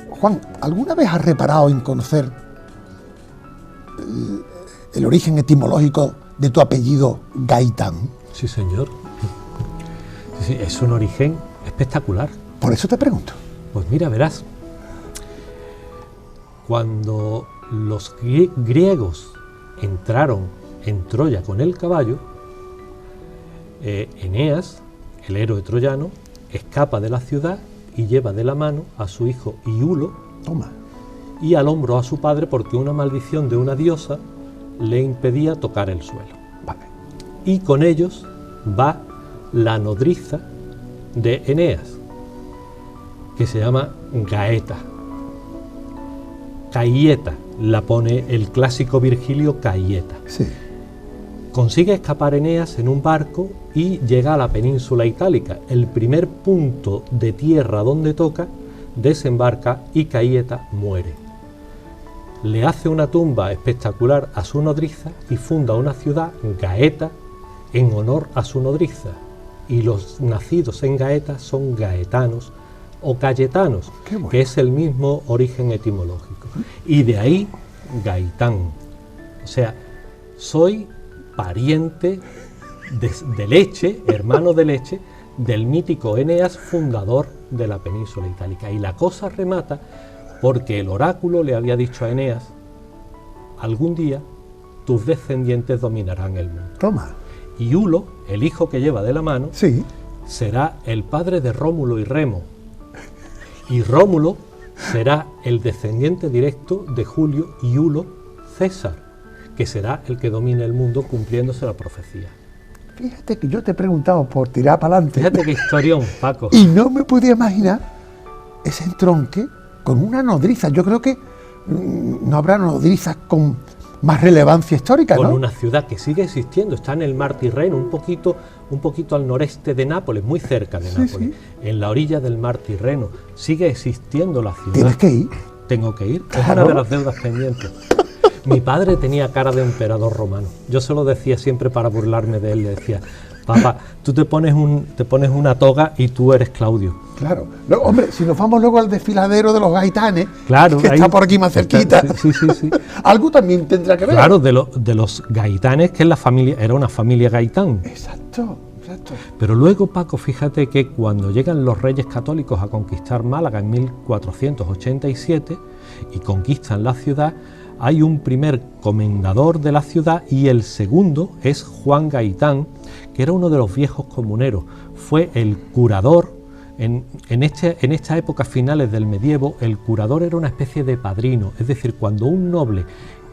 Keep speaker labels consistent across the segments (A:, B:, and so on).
A: Juan, ¿alguna vez has reparado en conocer el origen etimológico de tu apellido Gaitán?
B: Sí, señor. Sí, es un origen espectacular.
A: Por eso te pregunto.
B: Pues mira, verás, cuando los griegos entraron en Troya con el caballo, Eneas, el héroe troyano, escapa de la ciudad y lleva de la mano a su hijo Iulo.
A: Toma.
B: Y al hombro a su padre, porque una maldición de una diosa le impedía tocar el suelo.
A: Vale.
B: Y con ellos va la nodriza de Eneas, que se llama Gaeta. Caieta, la pone el clásico Virgilio Caieta.
A: Sí.
B: Consigue escapar Eneas en un barco y llega a la península itálica. El primer punto de tierra donde toca, desembarca y Caieta muere. Le hace una tumba espectacular a su nodriza y funda una ciudad, Gaeta, en honor a su nodriza. Y los nacidos en Gaeta son gaetanos o cayetanos,
A: Bueno.
B: que es el mismo origen etimológico. Y de ahí Gaitán. O sea, soy pariente de leche, hermano de leche, del mítico Eneas, fundador de la península itálica. Y la cosa remata porque el oráculo le había dicho a Eneas: algún día tus descendientes dominarán el mundo.
A: Toma.
B: Y Iulo, el hijo que lleva de la mano,
A: Sí.
B: será el padre de Rómulo y Remo. Y Rómulo será el descendiente directo de Julio Iulo César, que será el que domine el mundo, cumpliéndose la profecía.
A: Fíjate que yo te he preguntado por tirar para adelante.
B: Fíjate qué historión, Paco.
A: Y no me podía imaginar ese entronque con una nodriza. Yo creo que no habrá nodrizas con más relevancia histórica,
B: Con
A: ¿no?
B: una ciudad que sigue existiendo, está en el mar Tirreno, un poquito al noreste de Nápoles, muy cerca de Nápoles, en la orilla del mar Tirreno. Sigue existiendo la ciudad.
A: Tienes que ir.
B: Tengo que ir, es
A: Claro.
B: una de las deudas pendientes. Mi padre tenía cara de emperador romano. Yo se lo decía siempre para burlarme de él. Le decía: papá, tú te pones una toga y tú eres Claudio.
A: Claro. No, hombre, si nos vamos luego al desfiladero de los gaitanes,
B: Claro,
A: que
B: ahí
A: está por aquí más cerquita,
B: Sí.
A: algo también tendrá que ver.
B: Claro, de los gaitanes, que es la familia, era una familia gaitán.
A: Exacto.
B: Pero luego, Paco, fíjate que cuando llegan los reyes católicos a conquistar Málaga en 1487 y conquistan la ciudad, hay un primer comendador de la ciudad y el segundo es Juan Gaitán, que era uno de los viejos comuneros. Fue el curador. En esta época, finales del medievo, el curador era una especie de padrino, es decir, cuando un noble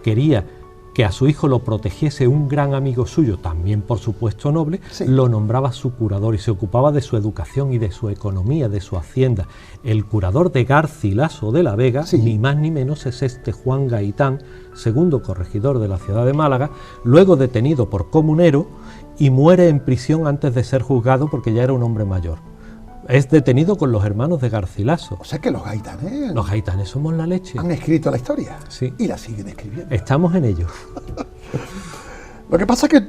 B: quería que a su hijo lo protegiese un gran amigo suyo, también por supuesto noble,
A: Sí.
B: lo nombraba su curador y se ocupaba de su educación y de su economía, de su hacienda. El curador de Garcilaso de la Vega,
A: Sí.
B: ni más ni menos, es este Juan Gaitán, segundo corregidor de la ciudad de Málaga, luego detenido por comunero y muere en prisión antes de ser juzgado porque ya era un hombre mayor. Es detenido con los hermanos de Garcilaso.
A: O sea que los gaitanes
B: Los gaitanes somos la leche.
A: han escrito la historia.
B: Sí.
A: Y la siguen escribiendo.
B: Estamos en ello.
A: Lo que pasa es que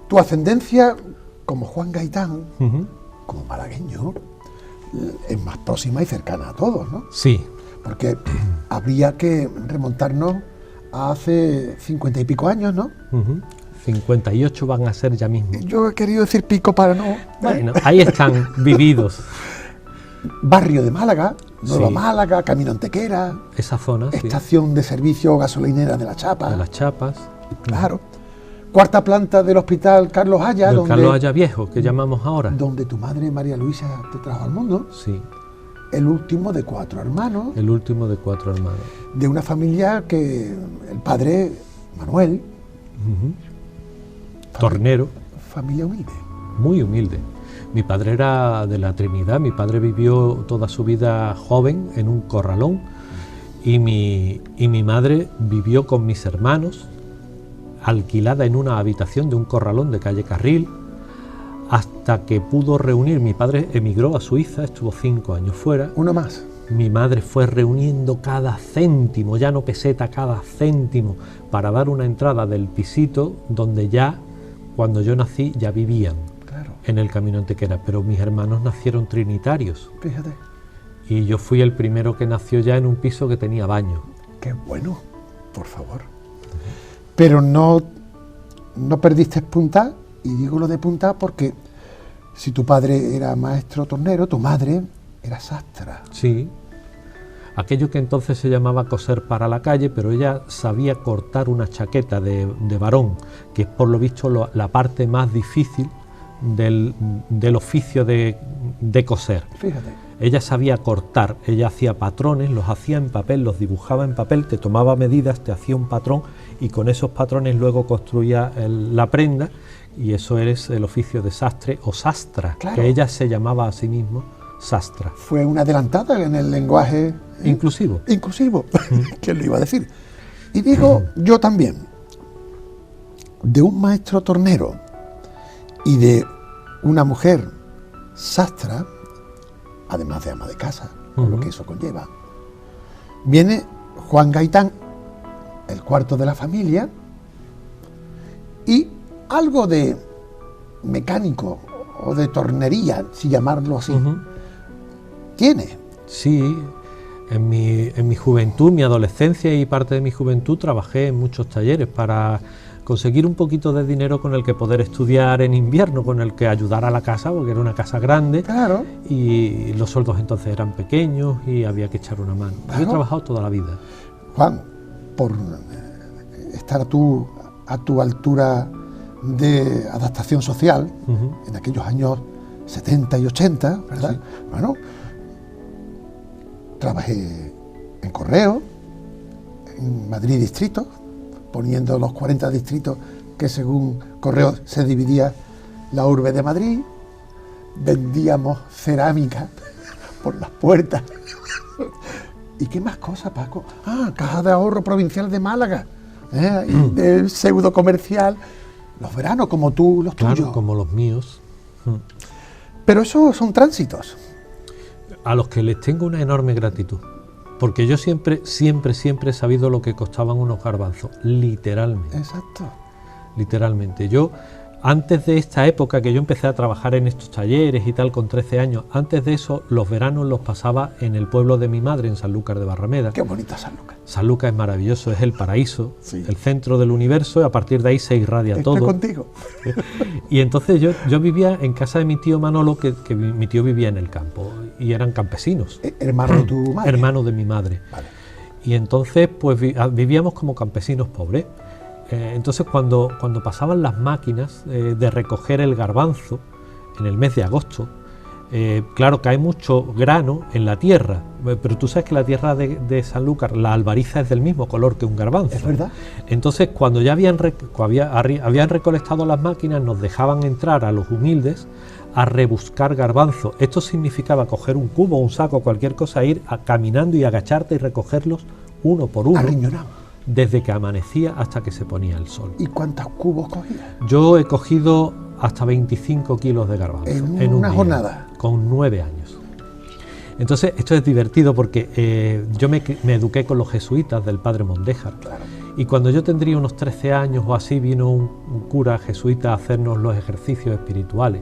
A: tu ascendencia como Juan Gaitán,
B: Ujú.
A: como malagueño, es más próxima y cercana a todos, ¿no?
B: Sí,
A: Porque habría que remontarnos a hace 50 y pico años, ¿no?
B: 58 van a ser ya mismo.
A: Yo he querido decir pico para no...
B: Bueno, ahí están vividos
A: Barrio de Málaga, Nueva
B: Sí.
A: Málaga, Camino Antequera,
B: esa zona, sí,
A: estación de servicio gasolinera de La Chapa,
B: de las chapas,
A: claro. Cuarta planta del Hospital Carlos Haya,
B: del Carlos Haya Viejo, que llamamos ahora.
A: donde tu madre María Luisa te trajo al mundo.
B: Sí,
A: El último de 4 hermanos,
B: el último de 4 hermanos.
A: de una familia que el padre, Manuel,
B: Ujú. tornero.
A: Familia humilde.
B: Muy humilde. Mi padre era de la Trinidad, mi padre vivió toda su vida joven en un corralón y mi madre vivió con mis hermanos, alquilada en una habitación de un corralón de calle Carril, hasta que pudo reunir. Mi padre emigró a Suiza, estuvo 5 años fuera.
A: Uno más.
B: Mi madre fue reuniendo cada céntimo, ya no peseta, cada céntimo, para dar una entrada del pisito donde ya, cuando yo nací, ya vivían.
A: Claro.
B: En el Camino Antequera, pero mis hermanos nacieron trinitarios.
A: Fíjate.
B: Y yo fui el primero que nació ya en un piso que tenía baño.
A: Qué bueno, por favor. Pero no perdiste punta, y digo lo de punta porque si tu padre era maestro tornero, tu madre era sastra.
B: Sí, aquello que entonces se llamaba coser para la calle, pero ella sabía cortar una chaqueta de varón, que es por lo visto la parte más difícil del oficio de coser.
A: Fíjate.
B: Ella sabía cortar, ella hacía patrones, los hacía en papel, los dibujaba en papel, te tomaba medidas, te hacía un patrón y con esos patrones luego construía la prenda, y eso es el oficio de sastre o sastra,
A: claro.
B: Que ella se llamaba a sí mismo sastra.
A: Fue una adelantada en el lenguaje
B: inclusivo.
A: Inclusivo, ¿quién lo iba a decir? Y digo yo también, de un maestro tornero y de una mujer sastra, además de ama de casa, con lo que eso conlleva, viene Juan Gaitán, el cuarto de la familia, y algo de mecánico o de tornería, si llamarlo así, tiene.
B: Sí, en mi juventud, mi adolescencia y parte de mi juventud trabajé en muchos talleres para conseguir un poquito de dinero con el que poder estudiar en invierno, con el que ayudar a la casa, porque era una casa grande.
A: Claro.
B: Y los sueldos entonces eran pequeños y había que echar una mano.
A: Claro.
B: Yo he trabajado toda la vida.
A: Juan, por estar tú a tu altura de adaptación social, en aquellos años 70 y 80, ¿verdad? Sí. Bueno, trabajé en Correo, en Madrid Distrito, poniendo los 40 distritos que según Correo se dividía la urbe de Madrid, vendíamos cerámica por las puertas. ¿Y qué más cosas, Paco? Caja de Ahorro Provincial de Málaga, y del pseudo comercial, los veranos como tú, los tuyos.
B: Claro, como los míos.
A: Pero esos son tránsitos.
B: A los que les tengo una enorme gratitud. Porque yo siempre he sabido lo que costaban unos garbanzos, literalmente.
A: Exacto.
B: Literalmente. Yo, antes de esta época que yo empecé a trabajar en estos talleres y tal, con 13 años, antes de eso, los veranos los pasaba en el pueblo de mi madre, en Sanlúcar de Barrameda.
A: Qué bonita Sanlúcar.
B: Sanlúcar es maravilloso, es el paraíso,
A: sí.
B: El centro del universo, y a partir de ahí se irradia todo.
A: Estoy contigo.
B: Y entonces yo vivía en casa de mi tío Manolo, que mi tío vivía en el campo, y eran campesinos.
A: ¿Hermano de tu madre?
B: Hermano de mi madre.
A: Vale.
B: Y entonces pues vivíamos como campesinos pobres. Entonces cuando pasaban las máquinas de recoger el garbanzo en el mes de agosto, claro que hay mucho grano en la tierra, pero tú sabes que la tierra de Sanlúcar, la albariza es del mismo color que un garbanzo.
A: Es verdad.
B: Entonces cuando ya habían recolectado las máquinas, nos dejaban entrar a los humildes a rebuscar garbanzo. Esto significaba coger un cubo, un saco, cualquier cosa, ir caminando y agacharte y recogerlos uno por uno.
A: Arriñonado.
B: Desde que amanecía hasta que se ponía el sol.
A: ¿Y cuántos cubos cogías?
B: Yo he cogido hasta 25 kilos de garbanzo.
A: ¿En una jornada?
B: Con 9 años. Entonces, esto es divertido porque yo me eduqué con los jesuitas del padre Mondéjar.
A: Claro.
B: Y cuando yo tendría unos 13 años o así, vino un cura jesuita a hacernos los ejercicios espirituales.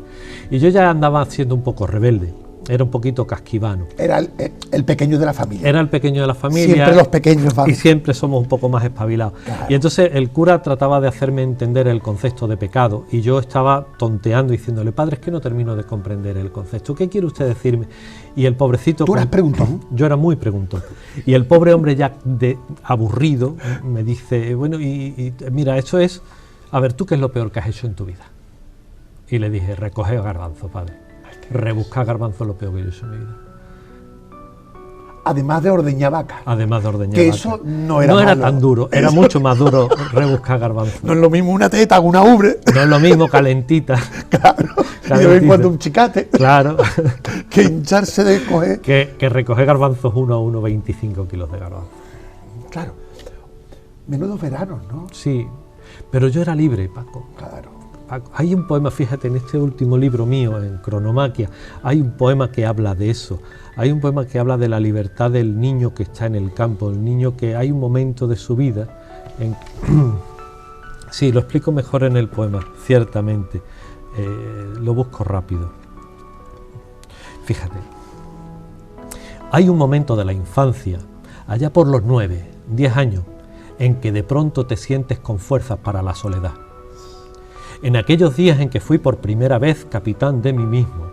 B: Y yo ya andaba siendo un poco rebelde. Era un poquito casquivano.
A: Era el pequeño de la familia.
B: Era el pequeño de la familia.
A: Siempre los pequeños van.
B: Y siempre somos un poco más espabilados.
A: Claro.
B: Y entonces el cura trataba de hacerme entender el concepto de pecado. Y yo estaba tonteando diciéndole, padre, es que no termino de comprender el concepto. ¿Qué quiere usted decirme? Y el pobrecito...
A: ¿Tú eras preguntón?
B: Yo era muy preguntón. Y el pobre hombre ya aburrido me dice, bueno, y mira, eso es... A ver, ¿tú qué es lo peor que has hecho en tu vida? Y le dije, recoger garbanzo, padre. Rebuscar garbanzo es lo peor que yo he hecho en mi vida.
A: Además de ordeñar vacas.
B: Además de ordeñar
A: Que
B: vacas.
A: eso no era
B: No era
A: malo.
B: tan duro, era mucho más duro rebuscar garbanzos.
A: No es lo mismo una teta que una ubre,
B: No es lo mismo calentita,
A: claro, y de vez en
B: Calentita.
A: cuando un chicate,
B: claro,
A: que hincharse de coger.
B: que recoger garbanzos 1 a 1, 25 kilos de garbanzos.
A: Claro, menudos veranos, ¿no?
B: Sí, pero yo era libre, Paco.
A: Claro.
B: Hay un poema, fíjate, en este último libro mío, en Cronomaquia, hay un poema que habla de eso. Hay un poema que habla de la libertad del niño que está en el campo, el niño que hay un momento de su vida en... Sí, lo explico mejor en el poema, ciertamente. Lo busco rápido. Fíjate. Hay un momento de la infancia, allá por los 9, 10 años, en que de pronto te sientes con fuerzas para la soledad. En aquellos días en que fui por primera vez capitán de mí mismo,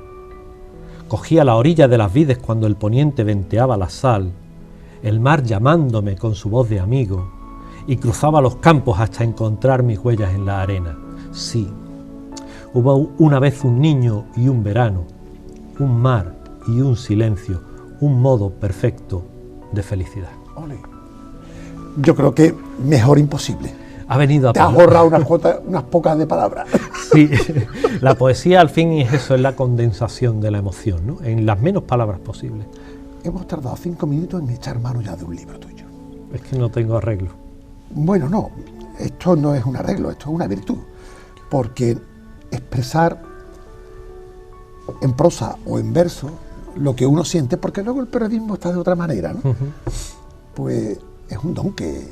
B: cogía la orilla de las vides cuando el poniente venteaba la sal, el mar llamándome con su voz de amigo, y cruzaba los campos hasta encontrar mis huellas en la arena. Sí, hubo una vez un niño y un verano, un mar y un silencio, un modo perfecto de felicidad.
A: Ole. Yo creo que mejor imposible.
B: Ha venido a
A: Te has ahorrado unas pocas de palabras.
B: Sí, la poesía al fin es eso, es la condensación de la emoción, ¿no? En las menos palabras posibles.
A: Hemos tardado 5 minutos en echar mano ya de un libro tuyo.
B: Es que no tengo arreglo.
A: Bueno, no, esto no es un arreglo, esto es una virtud. Porque expresar en prosa o en verso lo que uno siente, porque luego el periodismo está de otra manera, ¿no? Pues es un don que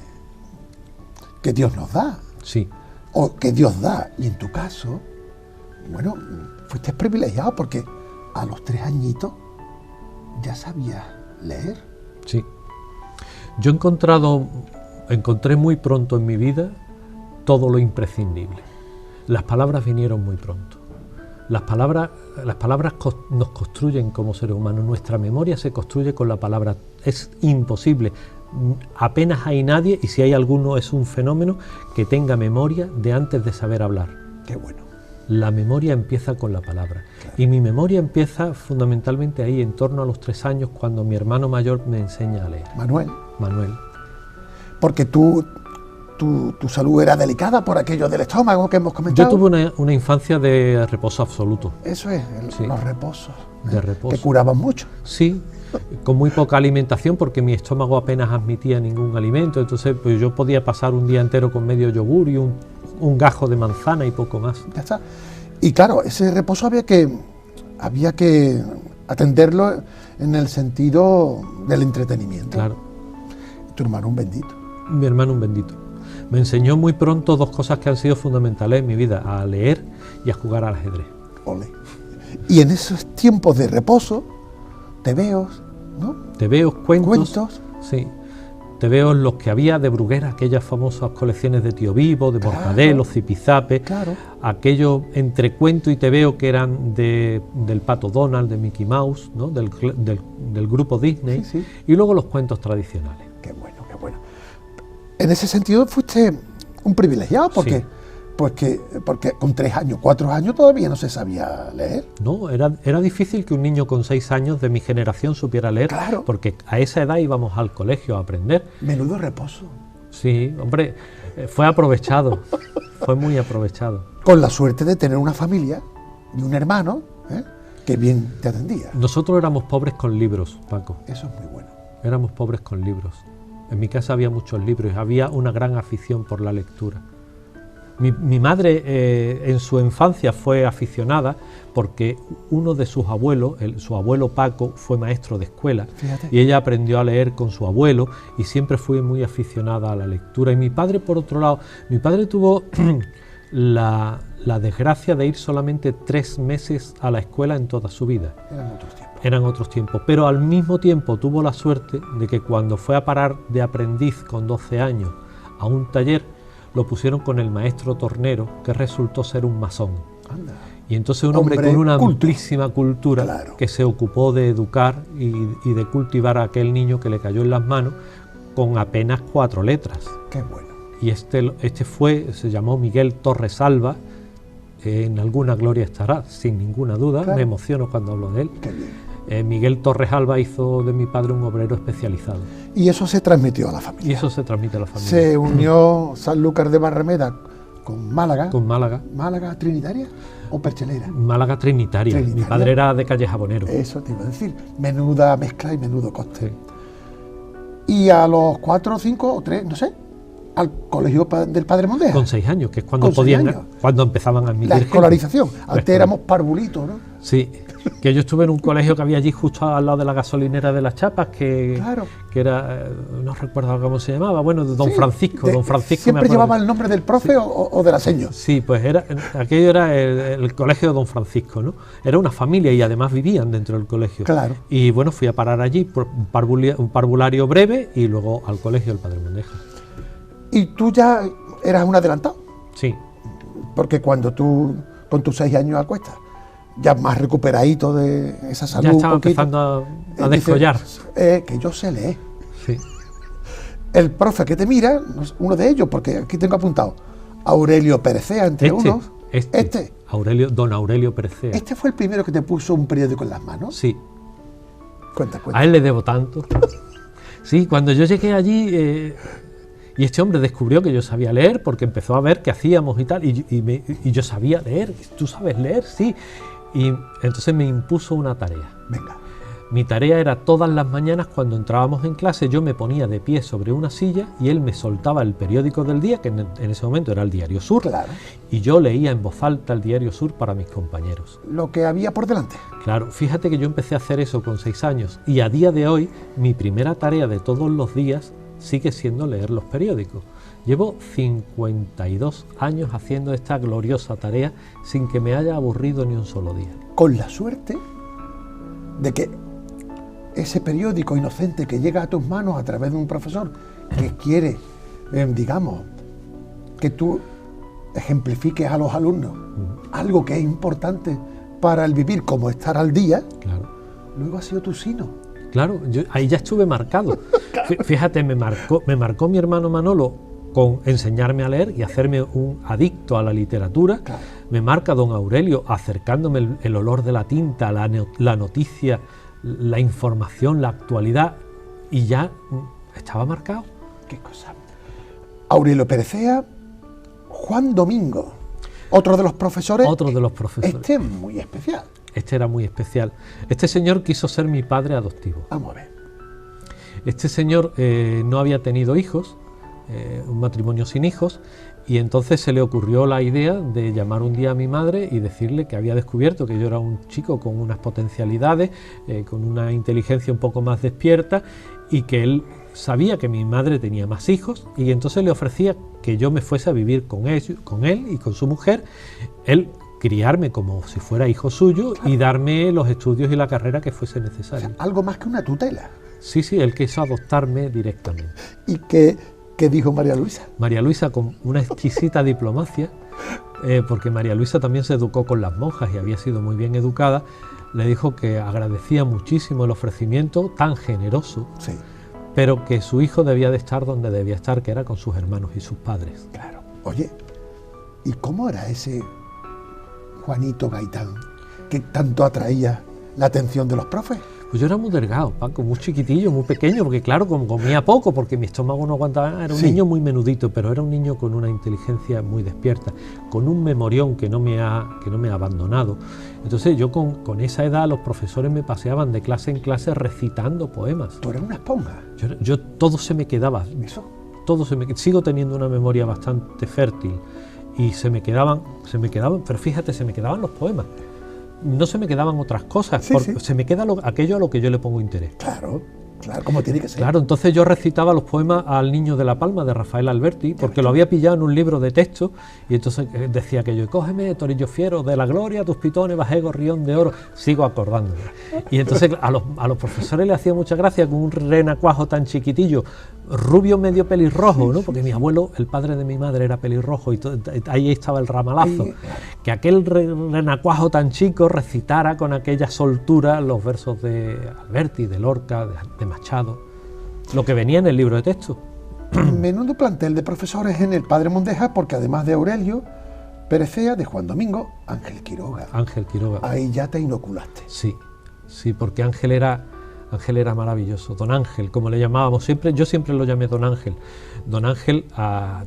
A: Dios nos da.
B: Sí.
A: O que Dios da. Y en tu caso, bueno, fuiste privilegiado porque a los 3 añitos ya sabías leer.
B: Sí. Yo encontré muy pronto en mi vida todo lo imprescindible. Las palabras vinieron muy pronto. Las palabras nos construyen como seres humanos. Nuestra memoria se construye con la palabra. Es imposible. Apenas hay nadie, y si hay alguno es un fenómeno, que tenga memoria de antes de saber hablar.
A: Qué bueno.
B: La memoria empieza con la palabra.
A: Claro.
B: Y mi memoria empieza fundamentalmente ahí, en torno a los 3 años, cuando mi hermano mayor me enseña a leer. Manuel.
A: Porque tu salud era delicada por aquello del estómago que hemos comentado.
B: Yo tuve una infancia de reposo absoluto.
A: Eso es,
B: Sí.
A: los reposos.
B: De reposo.
A: Que curaban mucho.
B: Sí, con muy poca alimentación porque mi estómago apenas admitía ningún alimento, entonces pues yo podía pasar un día entero con medio yogur y un gajo de manzana y poco más.
A: Ya está. Y claro, ese reposo había que atenderlo en el sentido del entretenimiento.
B: Claro.
A: Tu hermano un bendito.
B: Mi hermano un bendito. Me enseñó muy pronto 2 cosas que han sido fundamentales en mi vida, a leer y a jugar al ajedrez.
A: Ole. Y en esos tiempos de reposo, tebeos, ¿no?
B: Tebeos, cuentos. Sí. Tebeos los que había de Bruguera, aquellas famosas colecciones de Tío Vivo, de Mortadelo, Zipizape,
A: Claro.
B: aquello entre cuento y tebeo que eran del Pato Donald, de Mickey Mouse, ¿no? del grupo Disney,
A: Sí, sí.
B: y luego los cuentos tradicionales.
A: Qué bueno, qué bueno. En ese sentido fuiste un privilegiado porque,
B: Sí.
A: porque con 3 años, 4 años todavía no se sabía leer.
B: No, era difícil que un niño con 6 años de mi generación supiera leer,
A: Claro.
B: porque a esa edad íbamos al colegio a aprender.
A: Menudo reposo.
B: Sí, hombre, fue aprovechado, fue muy aprovechado.
A: Con la suerte de tener una familia y un hermano, que bien te atendía.
B: Nosotros éramos pobres con libros, Paco,
A: Eso es muy bueno.
B: éramos pobres con libros. En mi casa había muchos libros y había una gran afición por la lectura. Mi madre en su infancia fue aficionada porque uno de sus abuelos, su abuelo Paco, fue maestro de escuela.
A: Fíjate.
B: Y ella aprendió a leer con su abuelo y siempre fue muy aficionada a la lectura. Y mi padre, por otro lado, mi padre tuvo la desgracia de ir solamente 3 meses a la escuela en toda su vida.
A: Eran otros tiempos.
B: Eran otros tiempos, pero al mismo tiempo tuvo la suerte de que cuando fue a parar de aprendiz con 12 años a un taller, lo pusieron con el maestro tornero, que resultó ser un masón.
A: Anda.
B: Y entonces un hombre con una
A: culto.
B: amplísima cultura,
A: Claro.
B: que se ocupó de educar y de cultivar a aquel niño que le cayó en las manos con apenas 4 letras.
A: Qué bueno.
B: Y se llamó Miguel Torres Alba, en alguna gloria estará, sin ninguna duda.
A: Claro.
B: Me emociono cuando hablo de él.
A: Qué bien.
B: Miguel Torres Alba hizo de mi padre un obrero especializado.
A: Y eso se transmitió a la familia.
B: Y eso se transmite a la familia.
A: Se unió Sanlúcar de Barrameda con Málaga.
B: Con Málaga.
A: ¿Málaga Trinitaria o Perchelera?
B: Málaga Trinitaria. Mi padre era de calle Jabonero.
A: Eso te iba a decir. Menuda mezcla y menudo coste.
B: Sí.
A: Y a los 4, 5 o 3, no sé, al colegio del Padre Mondeja.
B: Con 6 años, que es cuando podían, cuando empezaban a admitir
A: la escolarización.
B: Gente.
A: Antes éramos parvulitos, ¿no?
B: Sí, que yo estuve en un colegio que había allí justo al lado de la gasolinera de Las Chapas, que,
A: claro,
B: que era, no recuerdo cómo se llamaba, bueno, de Don Francisco. Don Francisco
A: ¿siempre llevaba el nombre del profe
B: sí.
A: o de la señora?
B: Sí, pues aquello era el colegio de Don Francisco, ¿no? Era una familia y además vivían dentro del colegio.
A: Claro.
B: Y bueno, fui a parar allí por un parvulario breve y luego al colegio del Padre Mondeja.
A: ¿Y tú ya eras un adelantado?
B: Sí.
A: Porque cuando tú, con tus 6 años a cuesta, ya más recuperadito de esa salud.
B: Ya estaba empezando a descollar.
A: Que yo sé leer.
B: Sí.
A: El profe que te mira, uno de ellos, porque aquí tengo apuntado, Aurelio Perecea, entre unos.
B: Don Aurelio Perecea.
A: ¿Este fue el primero que te puso un periódico en las manos?
B: Sí.
A: Cuenta.
B: A él le debo tanto. Sí, cuando yo llegué allí, y este hombre descubrió que yo sabía leer, porque empezó a ver qué hacíamos y tal, y yo sabía leer. ¿Tú sabes leer? Sí. Y entonces me impuso una tarea.
A: Venga.
B: Mi tarea era todas las mañanas cuando entrábamos en clase, yo me ponía de pie sobre una silla y él me soltaba el periódico del día, que en ese momento era el Diario Sur,
A: claro,
B: y yo leía en voz alta el Diario Sur para mis compañeros.
A: Lo que había por delante.
B: Claro, fíjate que yo empecé a hacer eso con 6 años y a día de hoy mi primera tarea de todos los días sigue siendo leer los periódicos. Llevo 52 años haciendo esta gloriosa tarea sin que me haya aburrido ni un solo día.
A: Con la suerte de que ese periódico inocente que llega a tus manos a través de un profesor que quiere, digamos, que tú ejemplifiques a los alumnos algo que es importante para el vivir, como estar al día,
B: claro,
A: luego ha sido tu sino.
B: Claro, ahí ya estuve marcado. Fíjate, me marcó mi hermano Manolo con enseñarme a leer y hacerme un adicto a la literatura.
A: Claro.
B: Me marca don Aurelio acercándome el olor de la tinta, la noticia, la información, la actualidad, y ya estaba marcado.
A: Qué cosa. Aurelio Perecea, Juan Domingo, otro de los profesores.
B: Otro de los profesores.
A: Este es muy especial.
B: Este era muy especial. Este señor quiso ser mi padre adoptivo.
A: Vamos a ver.
B: Este señor no había tenido hijos, un matrimonio sin hijos, y entonces se le ocurrió la idea de llamar un día a mi madre y decirle que había descubierto que yo era un chico con unas potencialidades, con una inteligencia un poco más despierta, y que él sabía que mi madre tenía más hijos, y entonces le ofrecía que yo me fuese a vivir con él y con su mujer, él criarme como si fuera hijo suyo, claro, y darme los estudios y la carrera que fuese necesario.
A: O sea, algo más que una tutela.
B: Sí, él quiso adoptarme directamente.
A: ¿Y qué dijo María Luisa?
B: María Luisa, con una exquisita diplomacia, porque María Luisa también se educó con las monjas y había sido muy bien educada, le dijo que agradecía muchísimo el ofrecimiento tan generoso,
A: sí,
B: pero que su hijo debía de estar donde debía estar, que era con sus hermanos y sus padres.
A: Claro. Oye, ¿y cómo era ese Juanito Gaitán que tanto atraía la atención de los profes?
B: Pues yo era muy delgado, Paco, muy chiquitillo, muy pequeño, porque claro, como comía poco, porque mi estómago no aguantaba, era un niño muy menudito, pero era un niño con una inteligencia muy despierta, con un memorión que no me ha abandonado. Entonces yo con esa edad los profesores me paseaban de clase en clase recitando poemas.
A: ¿Tú eres una esponja?
B: Yo todo se me quedaba.
A: ¿Eso?
B: Sigo teniendo una memoria bastante fértil y se me quedaban, pero fíjate, se me quedaban los poemas. No se me quedaban otras cosas, se me queda aquello a lo que yo le pongo interés.
A: Claro, como tiene que ser.
B: Claro, entonces yo recitaba los poemas al Niño de la Palma de Rafael Alberti, porque lo había pillado en un libro de texto, y entonces decía que yo, cógeme, torillo fiero, de la gloria, tus pitones, bajé gorrión de oro, sigo acordándome. Y entonces a los profesores les hacía mucha gracia con un renacuajo tan chiquitillo, rubio medio pelirrojo, ¿no? Porque mi abuelo, el padre de mi madre, era pelirrojo y ahí estaba el ramalazo. Que aquel renacuajo tan chico recitara con aquella soltura los versos de Alberti, de Lorca, de Machado, lo que venía en el libro de texto.
A: Menudo plantel de profesores en el Padre Mondeja, porque además de Aurelio Perecea, de Juan Domingo, Ángel Quiroga.
B: Ángel Quiroga.
A: Ahí ya te inoculaste.
B: Sí. Sí, porque Ángel era maravilloso, don Ángel, como le llamábamos siempre, yo siempre lo llamé don Ángel. Don Ángel,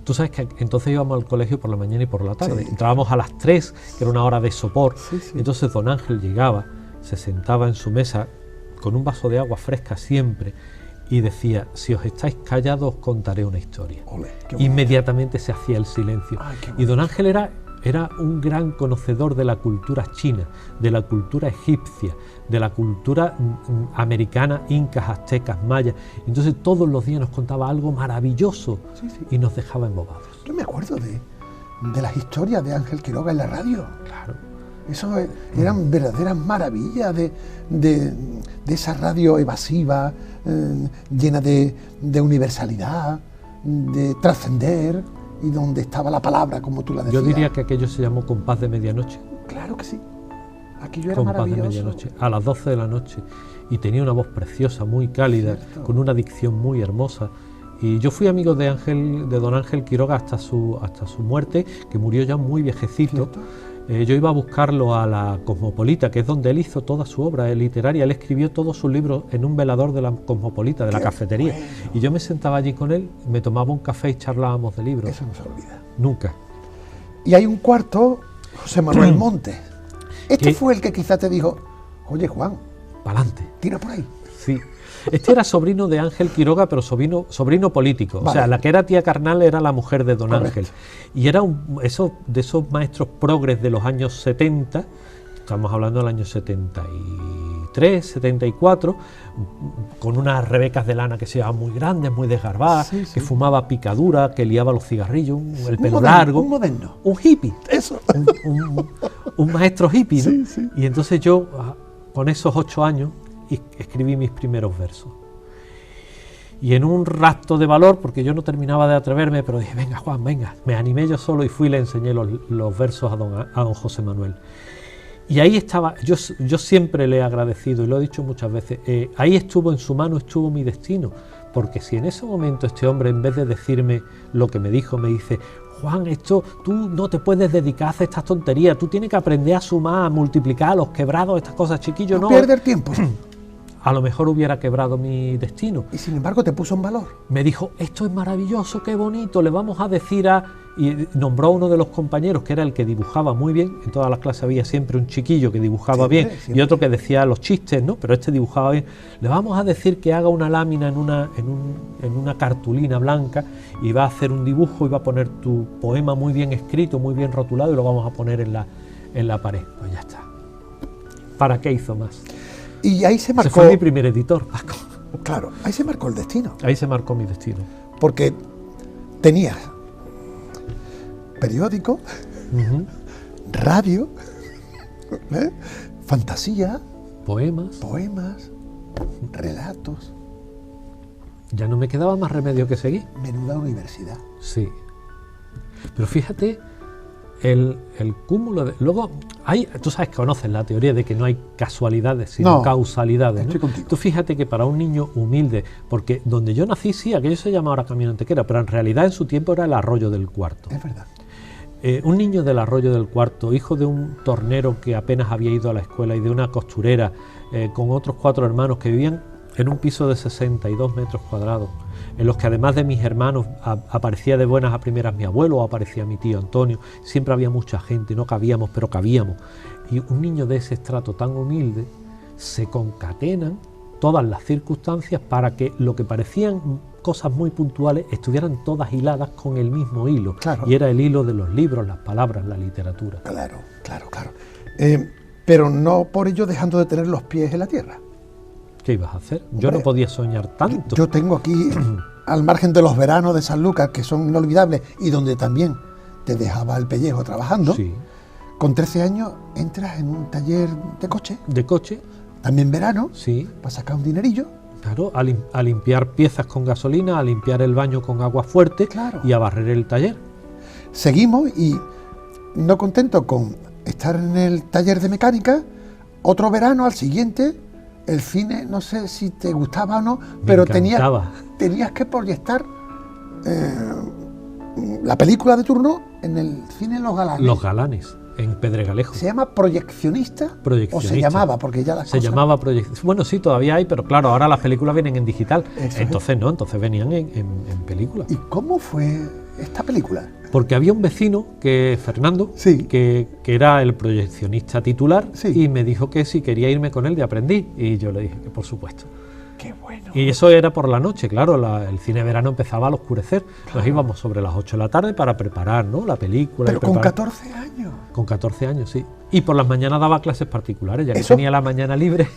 B: tú sabes que entonces íbamos al colegio por la mañana y por la tarde, entrábamos a las 3, que era una hora de sopor, entonces don Ángel llegaba, se sentaba en su mesa con un vaso de agua fresca siempre y decía, si os estáis callados os contaré una historia.
A: Olé,
B: inmediatamente se hacía el silencio.
A: Ay,
B: y don Ángel era un gran conocedor de la cultura china, de la cultura egipcia, de la cultura americana, incas, aztecas, mayas. Entonces todos los días nos contaba algo maravilloso y nos dejaba embobados.
A: Yo me acuerdo de las historias de Ángel Quiroga en la radio.
B: Claro.
A: Eso eran verdaderas maravillas de esa radio evasiva, llena de universalidad, de trascender, y donde estaba la palabra, como tú la decías.
B: Yo diría que aquello se llamó Compás de Medianoche.
A: Claro que sí. Aquello era
B: Compás
A: maravilloso.
B: de Medianoche, a las 12 de la noche. Y tenía una voz preciosa, muy cálida, con una dicción muy hermosa. Y yo fui amigo de don Ángel Quiroga hasta su muerte, que murió ya muy viejecito. Yo iba a buscarlo a la Cosmopolita, que es donde él hizo toda su obra literaria. Él escribió todos sus libros en un velador de la Cosmopolita, de la cafetería. Bueno. Y yo me sentaba allí con él, me tomaba un café y charlábamos de libros.
A: Eso no se olvida.
B: Nunca.
A: Y hay un cuarto, José Manuel Montes. Este fue el que quizá te dijo, oye Juan,
B: pa'lante,
A: tira por ahí.
B: Sí. Este era sobrino de Ángel Quiroga, pero sobrino político. Vale. O sea, la que era tía carnal era la mujer de don Correcto. Ángel. Y era de esos maestros progres de los años 70, estamos hablando del año 73, 74, con unas rebecas de lana que se llevaban muy grandes, muy desgarbadas, que fumaba picadura, que liaba los cigarrillos, el pelo largo.
A: Un moderno.
B: Un hippie.
A: Eso.
B: Un maestro hippie, ¿no?
A: Sí, sí.
B: Y entonces yo, con esos 8 años, escribí mis primeros versos. Y en un rapto de valor, porque yo no terminaba de atreverme, pero dije, venga Juan, venga, me animé yo solo y fui y le enseñé los versos a don José Manuel. Y ahí estaba, yo siempre le he agradecido, y lo he dicho muchas veces, ahí estuvo en su mano, estuvo mi destino, porque si en ese momento este hombre, en vez de decirme lo que me dijo, me dice, Juan, tú no te puedes dedicar a hacer estas tonterías, tú tienes que aprender a sumar, a multiplicar, a los quebrados, estas cosas, chiquillos, no
A: perder tiempo.
B: A lo mejor hubiera quebrado mi destino.
A: Y sin embargo te puso en valor.
B: Me dijo, esto es maravilloso, qué bonito, le vamos a decir a... Y nombró a uno de los compañeros, que era el que dibujaba muy bien. En todas las clases había siempre un chiquillo que dibujaba bien y otro que decía los chistes, ¿no? Pero este dibujaba bien. Le vamos a decir que haga una lámina en una cartulina blanca y va a hacer un dibujo y va a poner tu poema muy bien escrito, muy bien rotulado y lo vamos a poner en la pared. Pues ya está. ¿Para qué hizo más?
A: Y ahí se marcó...
B: Se fue mi primer editor, Paco.
A: Claro, ahí se marcó el destino.
B: Ahí se marcó mi destino.
A: Porque tenías periódico, radio, fantasía,
B: poemas,
A: relatos.
B: Ya no me quedaba más remedio que seguir.
A: Menuda universidad.
B: Sí. Pero fíjate... El cúmulo de... Luego, tú sabes que conoces la teoría de que no hay casualidades, sino causalidades, ¿no? Tú fíjate que para un niño humilde, porque donde yo nací, sí, aquello se llama ahora Camino Antequera, pero en realidad en su tiempo era el Arroyo del Cuarto.
A: Es verdad.
B: Un niño del Arroyo del Cuarto, hijo de un tornero que apenas había ido a la escuela y de una costurera, con otros 4 hermanos que vivían en un piso de 62 metros cuadrados, en los que además de mis hermanos aparecía de buenas a primeras mi abuelo o aparecía mi tío Antonio. Siempre había mucha gente, no cabíamos, pero cabíamos. Y un niño de ese estrato tan humilde, se concatenan todas las circunstancias para que lo que parecían cosas muy puntuales estuvieran todas hiladas con el mismo hilo.
A: Claro.
B: Y era el hilo de los libros, las palabras, la literatura.
A: Claro. Pero no por ello dejando de tener los pies en la tierra.
B: ¿Qué ibas a hacer? Yo no podía soñar tanto.
A: Yo tengo aquí, al margen de los veranos de San Lucas, que son inolvidables, y donde también te dejaba el pellejo trabajando,
B: sí.
A: Con 13 años entras en un taller de coche.
B: ¿De coche?
A: También verano,
B: sí.
A: Para sacar un dinerillo.
B: Claro, a limpiar piezas con gasolina, a limpiar el baño con agua fuerte,
A: claro.
B: Y a barrer el taller.
A: Seguimos y no contento con estar en el taller de mecánica, otro verano al siguiente... El cine, no sé si te gustaba o no, pero tenías que proyectar la película de turno en el cine Los Galanes.
B: Los Galanes. en Pedregalejo.
A: ¿Se llama Proyeccionista?
B: Proyeccionista.
A: ¿O se llamaba? Porque ya las
B: Se
A: cosas...
B: llamaba Proyeccionista. Bueno, sí, todavía hay, pero claro, ahora las películas vienen en digital. Entonces no, entonces venían en películas.
A: ¿Y cómo fue esta película?
B: Porque había un vecino, que Fernando,
A: Sí.
B: que era el proyeccionista titular,
A: Sí.
B: y me dijo que si quería irme con él de aprendiz. Y yo le dije que por supuesto.
A: ¡Qué bueno!
B: Y eso era por la noche, claro, el cine de verano empezaba al oscurecer. Nos íbamos sobre las 8 de la tarde para preparar, ¿no?, la película.
A: Pero
B: y
A: con
B: preparar...
A: 14 años.
B: Con 14 años, sí. Y por las mañanas daba clases particulares, ya que
A: ¿Eso?
B: tenía la mañana libre.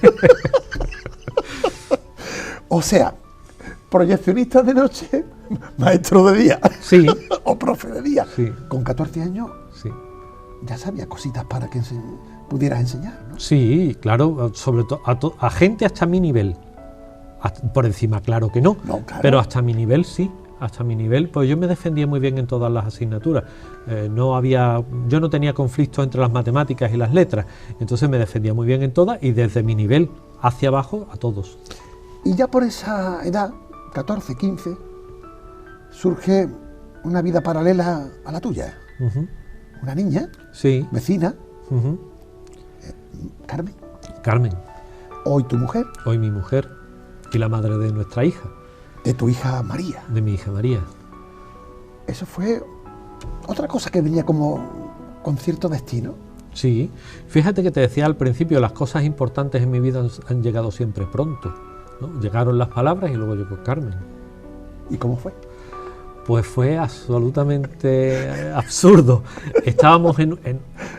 A: O sea, proyeccionista de noche, maestro de día.
B: Sí,
A: O profe de día.
B: Sí.
A: Con 14 años
B: sí.
A: ya sabía cositas para que pudieras enseñar, ¿no?
B: Sí, claro, sobre todo a gente hasta mi nivel. Por encima, claro que no,
A: No, claro.
B: pero hasta mi nivel sí. Hasta mi nivel, pues yo me defendía muy bien en todas las asignaturas. Yo no tenía conflictos entre las matemáticas y las letras, entonces me defendía muy bien en todas y desde mi nivel hacia abajo a todos.
A: Y ya por esa edad, 14, 15, surge una vida paralela a la tuya.
B: Ujú.
A: Una niña,
B: Sí.
A: vecina,
B: Ujú.
A: Carmen,
B: Carmen,
A: hoy tu mujer,
B: hoy mi mujer y la madre de nuestra hija,
A: de tu hija María.
B: de mi hija María.
A: Eso fue otra cosa que venía como con cierto destino.
B: Sí, fíjate que te decía al principio, las cosas importantes en mi vida han llegado siempre pronto, ¿no? Llegaron las palabras y luego llegó Carmen.
A: ¿Y cómo fue?
B: Pues fue absolutamente absurdo. Estábamos en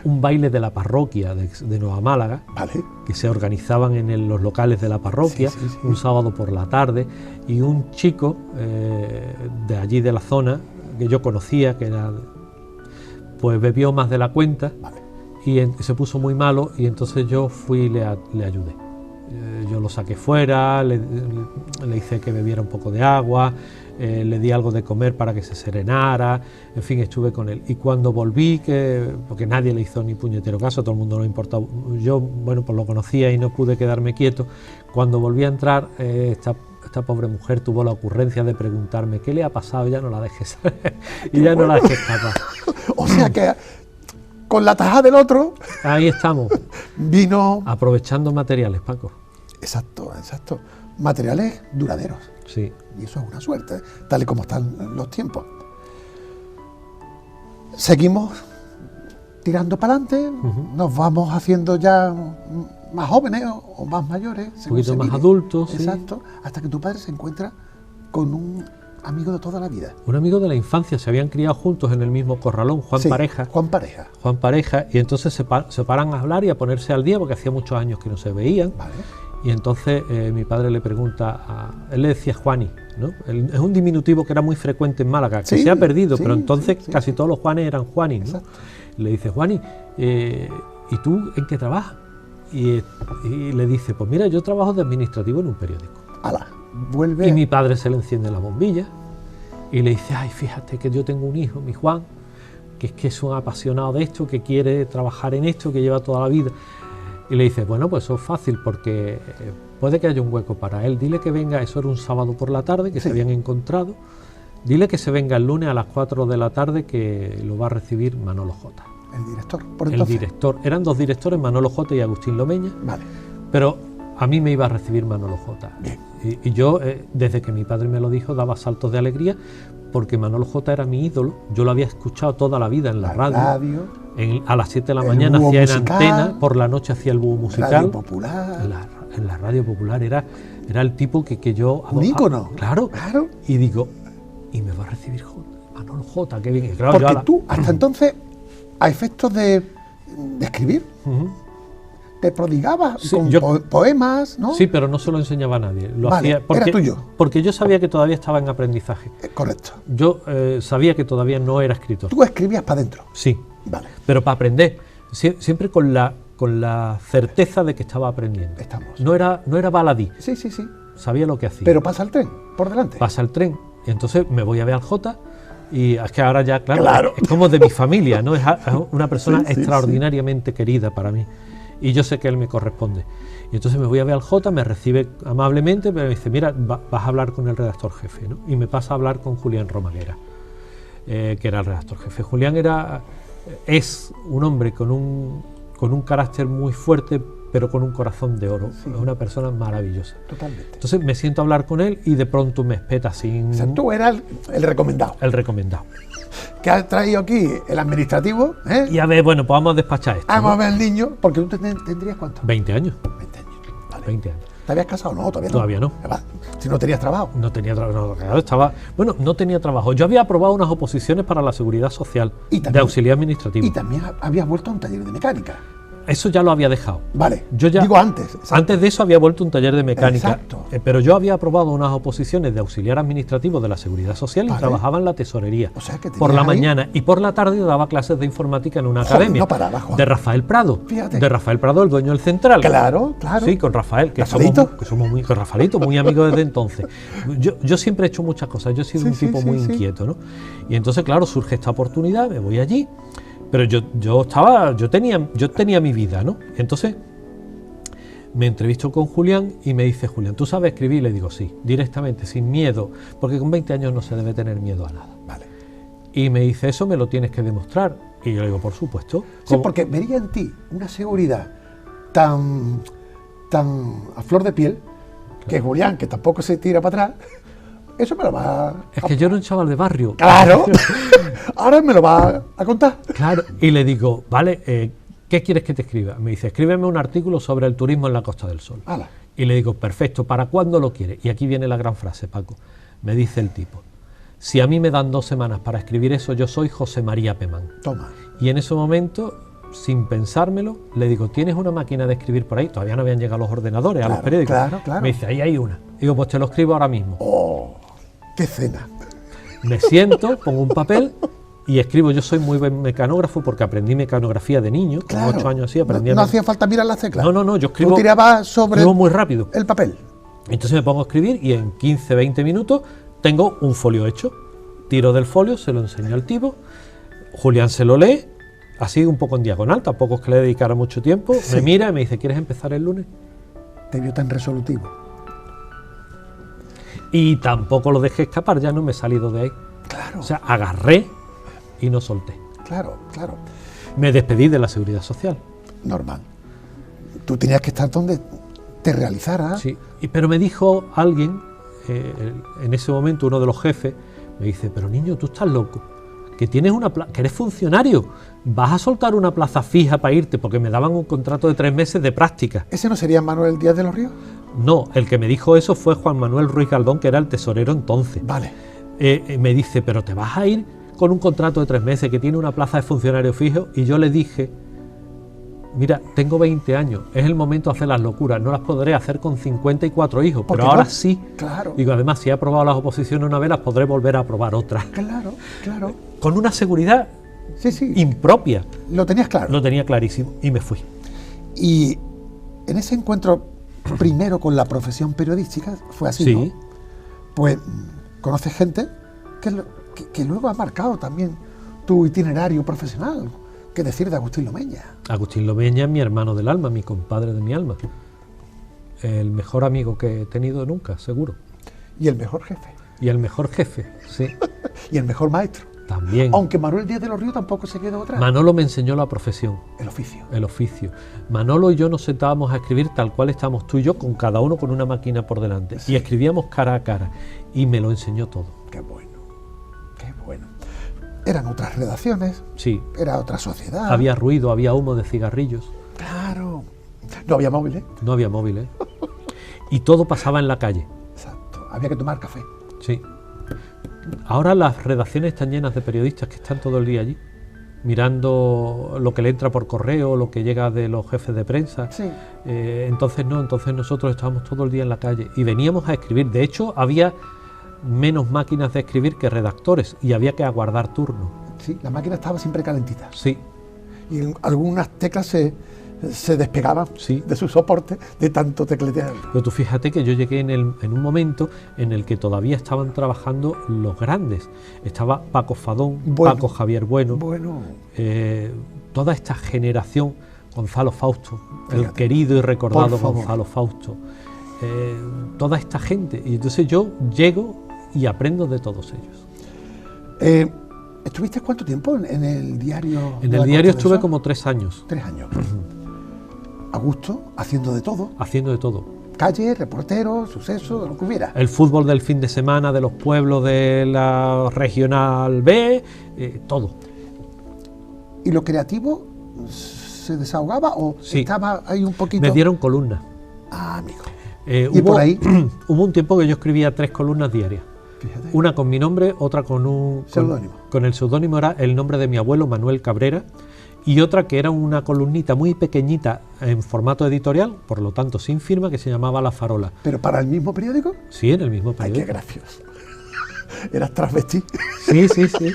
B: un baile de la parroquia de Nueva Málaga,
A: Vale.
B: que se organizaban en los locales de la parroquia,
A: Sí, sí, sí.
B: un sábado por la tarde, y un chico de allí de la zona, que yo conocía, que era, pues bebió más de la cuenta,
A: Vale.
B: y se puso muy malo, y entonces yo fui y le ayudé. Yo lo saqué fuera, le hice que bebiera un poco de agua, le di algo de comer para que se serenara, en fin, estuve con él. Y cuando volví, porque nadie le hizo ni puñetero caso, a todo el mundo no le importaba, yo, bueno, pues lo conocía y no pude quedarme quieto. Cuando volví a entrar, esta pobre mujer tuvo la ocurrencia de preguntarme qué le ha pasado, ya no la dejes y ya no la dejé escapar.
A: O sea que con la tajada del otro
B: Ahí estamos,
A: vino...
B: aprovechando materiales, Paco.
A: Exacto, exacto. Materiales duraderos.
B: Sí.
A: Y eso es una suerte, tal y como están los tiempos. Seguimos tirando para adelante, nos vamos haciendo ya más jóvenes o más mayores.
B: Un poquito más adultos. Sí.
A: Exacto, hasta que tu padre se encuentra con un amigo de toda la vida.
B: Un amigo de la infancia, se habían criado juntos en el mismo corralón, Juan
A: Sí,
B: Pareja.
A: Juan Pareja.
B: Juan Pareja, y entonces se paran a hablar y a ponerse al día porque hacía muchos años que no se veían.
A: Vale.
B: Y entonces mi padre le pregunta, él le decía Juani, ¿no? Es un diminutivo que era muy frecuente en Málaga, que
A: Sí,
B: se ha perdido,
A: sí,
B: pero entonces
A: sí, sí,
B: casi
A: sí.
B: todos los Juanes eran Juani, ¿no?
A: Exacto.
B: Le dice, Juani, ¿y tú en qué trabajas? Y le dice, pues mira, yo trabajo de administrativo en un periódico.
A: Ala, vuelve.
B: Y mi padre se le enciende la bombilla y le dice, ay, fíjate que yo tengo un hijo, mi Juan, que es un apasionado de esto, que quiere trabajar en esto, que lleva toda la vida. Y le dice, bueno, pues eso es fácil porque puede que haya un hueco para él. Dile que venga, eso era un sábado por la tarde, que
A: Sí.
B: se habían encontrado. Dile que se venga el lunes a las 4 de la tarde, que lo va a recibir Manolo Jota.
A: El director. Por
B: El
A: entonces.
B: director. Eran dos directores, Manolo Jota y Agustín Lomeña,
A: Vale.
B: pero a mí me iba a recibir Manolo Jota.
A: Bien.
B: Y yo, desde que mi padre me lo dijo, daba saltos de alegría, porque Manolo Jota era mi ídolo. Yo lo había escuchado toda la vida en la radio. A las 7 de la
A: El
B: mañana
A: búho
B: hacía en
A: musical,
B: antena, por la noche hacía el búho musical.
A: Radio Popular.
B: En la radio popular era el tipo que yo...
A: Un ícono.
B: Claro.
A: Claro.
B: Y digo, y me va a recibir Manolo Jota, qué bien. Y claro,
A: Porque
B: yo
A: tú, hasta entonces, a efectos de escribir,
B: Ujú.
A: te prodigabas
B: Sí,
A: con
B: yo-
A: poemas, ¿no?
B: Sí, pero no se lo enseñaba a nadie. Lo
A: Vale,
B: hacía porque,
A: era tuyo.
B: porque yo sabía que todavía estaba en aprendizaje.
A: Correcto.
B: Yo sabía que todavía no era escritor.
A: Tú escribías para adentro.
B: Sí,
A: Vale,
B: pero para aprender. Siempre con la certeza de que estaba aprendiendo.
A: estamos.
B: No era baladí,
A: Sí, sí, sí.
B: sabía lo que hacía.
A: Pero pasa el tren, por delante.
B: Pasa el tren, y entonces me voy a ver al Jota, y es que ahora ya, claro,
A: Claro.
B: es como de mi familia, ¿no? Es una persona
A: Sí, sí,
B: extraordinariamente querida para mí, y yo sé que él me corresponde. Y entonces me voy a ver al Jota, me recibe amablemente, pero me dice, mira, vas a hablar con el redactor jefe, ¿no? Y me pasa a hablar con Julián Romaguera, que era el redactor jefe. Julián era es un hombre con un carácter muy fuerte, pero con un corazón de oro.
A: Sí.
B: Es una persona maravillosa.
A: Totalmente.
B: Entonces me siento a hablar con él y de pronto me espeta sin...
A: O sea, tú eras el recomendado.
B: El recomendado.
A: Que has traído aquí el administrativo, ¿eh?
B: Y a ver, bueno, pues vamos a despachar esto,
A: Vamos
B: ¿no?
A: a ver el niño, porque tú tendrías ¿cuánto?
B: 20 años.
A: 20 años. Vale.
B: 20 años.
A: ¿Te habías casado? No, todavía no.
B: Todavía no.
A: Si no tenías trabajo.
B: No tenía trabajo. No tenía trabajo. Yo había aprobado unas oposiciones para la Seguridad Social
A: Y también-
B: de auxiliar administrativo.
A: Y también habías vuelto a un taller de mecánica.
B: Eso ya lo había dejado.
A: Vale.
B: Yo ya-
A: Digo antes. exacto.
B: Antes de eso había vuelto a un taller de mecánica,
A: Exacto.
B: pero yo había aprobado unas oposiciones de auxiliar administrativo de la Seguridad Social y
A: Vale.
B: trabajaba en la tesorería.
A: O sea, que
B: por la
A: tenías ahí-
B: mañana y por la tarde daba clases de informática en una
A: Joder,
B: academia.
A: no paraba, Juan.
B: De Rafael Prado.
A: Fíjate.
B: De Rafael Prado, el dueño del Central.
A: Claro, claro.
B: Sí, con Rafael, que
A: ¿Rafaelito?
B: somos muy, con Rafaelito, muy amigos desde entonces. Yo siempre he hecho muchas cosas, yo he sido
A: Sí,
B: un
A: sí,
B: tipo
A: sí,
B: muy
A: sí.
B: inquieto, ¿no? Y entonces, claro, surge esta oportunidad, me voy allí, pero yo tenía mi vida, ¿no? Entonces me entrevisto con Julián y me dice: Julián, ¿tú sabes escribir? Y le digo: sí, directamente, sin miedo, porque con 20 años no se debe tener miedo a nada.
A: Vale.
B: Y me dice: eso me lo tienes que demostrar. Y yo le digo: por supuesto.
A: Sí,
B: ¿Cómo?
A: porque vería en ti una seguridad tan a flor de piel que Julián, que tampoco se tira para atrás, eso me lo va
B: Es que yo era un chaval de barrio.
A: Claro. Ahora me lo va a contar.
B: Claro, y le digo: vale, ¿qué quieres que te escriba? Me dice: escríbeme un artículo sobre el turismo en la Costa del Sol.
A: Hala.
B: Y le digo: perfecto, ¿para cuándo lo quieres? Y aquí viene la gran frase, Paco. Me dice el tipo: si a mí me dan 2 semanas para escribir eso, yo soy José María Pemán.
A: Toma.
B: Y en ese momento, sin pensármelo, le digo: ¿tienes una máquina de escribir por ahí? Todavía no habían llegado los ordenadores a los
A: Claro,
B: periódicos.
A: claro, claro.
B: Me dice: ahí hay una. Digo: pues te lo escribo ahora mismo.
A: Oh, qué cena.
B: Me siento, pongo un papel y escribo. Yo soy muy buen mecanógrafo porque aprendí mecanografía de niño, con
A: Claro.
B: 8 años así, aprendí
A: no
B: a
A: hacía falta mirar las teclas.
B: No, yo escribo,
A: Tú tirabas sobre
B: escribo muy rápido.
A: el papel.
B: Entonces me pongo a escribir y en 15, 20 minutos tengo un folio hecho. Tiro del folio, se lo enseño al tipo, Julián se lo lee, así un poco en diagonal, tampoco es que le dedicara mucho tiempo,
A: Sí.
B: me mira y me dice: ¿quieres empezar el lunes?
A: Te vio tan resolutivo.
B: Y tampoco lo dejé escapar, ya no me he salido de ahí.
A: Claro,
B: O sea, agarré y no solté.
A: claro.
B: Me despedí de la Seguridad Social.
A: Normal. Tú tenías que estar donde te realizaras.
B: Sí, pero me dijo alguien, en ese momento uno de los jefes, me dice: pero niño, tú estás loco, que tienes que eres funcionario, vas a soltar una plaza fija para irte, porque me daban un contrato de 3 meses de práctica.
A: ¿Ese no sería Manuel Díaz de los Ríos?
B: No, el que me dijo eso fue Juan Manuel Ruiz Galdón, que era el tesorero entonces.
A: Vale.
B: Me dice: pero te vas a ir con un contrato de 3 meses que tiene una plaza de funcionario fijo. Y yo le dije: mira, tengo 20 años, es el momento de hacer las locuras, no las podré hacer con 54 hijos,
A: ¿Por
B: pero
A: qué
B: ahora
A: no?
B: sí.
A: Claro.
B: Digo, además, si he aprobado las oposiciones una vez, las podré volver a aprobar otras.
A: Claro.
B: Con una seguridad
A: Sí.
B: impropia.
A: Lo tenías claro.
B: Lo tenía clarísimo y me fui.
A: Y en ese encuentro primero con la profesión periodística, fue así,
B: Sí.
A: ¿no? Pues conoces gente que luego ha marcado también tu itinerario profesional. ¿Qué decir de Agustín Lomeña?
B: Agustín Lomeña es mi hermano del alma, mi compadre de mi alma. El mejor amigo que he tenido nunca, seguro.
A: Y el mejor jefe.
B: Y el mejor jefe, sí,
A: Y el mejor maestro.
B: también.
A: Aunque Manuel Díaz de los Ríos tampoco se quedó atrás.
B: Manolo me enseñó la profesión,
A: El oficio.
B: el oficio. Manolo y yo nos sentábamos a escribir tal cual estamos tú y yo, con cada uno con una máquina por delante.
A: Sí.
B: Y escribíamos cara a cara. Y me lo enseñó todo.
A: Qué bueno. Qué bueno. Eran otras redacciones,
B: Sí.
A: era otra sociedad.
B: Había ruido, había humo de cigarrillos.
A: Claro. No había móviles.
B: No había móviles. Y todo pasaba en la calle.
A: Exacto. Había que tomar café.
B: Sí. Ahora las redacciones están llenas de periodistas que están todo el día allí, mirando lo que le entra por correo, lo que llega de los jefes de prensa.
A: Sí.
B: Entonces nosotros estábamos todo el día en la calle y veníamos a escribir. De hecho, había menos máquinas de escribir que redactores y había que aguardar turno.
A: Sí, la máquina estaba siempre calentita.
B: Sí,
A: Y algunas teclas se despegaban
B: Sí.
A: de su soporte de tanto tecletear.
B: pero tú fíjate que yo llegué en un momento en el que todavía estaban trabajando los grandes. Estaba Paco Fadón,
A: Bueno.
B: Paco Javier Bueno,
A: Bueno,
B: toda esta generación, Gonzalo Fausto, el
A: Fíjate.
B: querido y recordado
A: Por favor.
B: Gonzalo Fausto, toda esta gente. Y entonces yo llego y aprendo de todos ellos.
A: ¿Estuviste cuánto tiempo en el diario?
B: En el diario estuve como 3 años.
A: 3 años. A gusto, haciendo de todo.
B: Haciendo de todo.
A: Calle, reportero, suceso, lo que hubiera.
B: El fútbol del fin de semana, de los pueblos de la Regional B, todo.
A: ¿Y lo creativo se desahogaba o
B: Sí.
A: estaba ahí un poquito?
B: Me dieron columnas.
A: Ah, amigo.
B: Hubo,
A: por ahí?
B: Hubo un tiempo que yo escribía 3 columnas diarias.
A: Fíjate.
B: Una con mi nombre, otra con un
A: Seudónimo.
B: con el seudónimo, era el nombre de mi abuelo, Manuel Cabrera, y otra que era una columnita muy pequeñita en formato editorial, por lo tanto sin firma, que se llamaba La Farola.
A: ¿Pero para el mismo periódico?
B: Sí, en el mismo
A: Ay, qué
B: periódico.
A: gracioso. Eras transvestí.
B: Sí, sí, sí.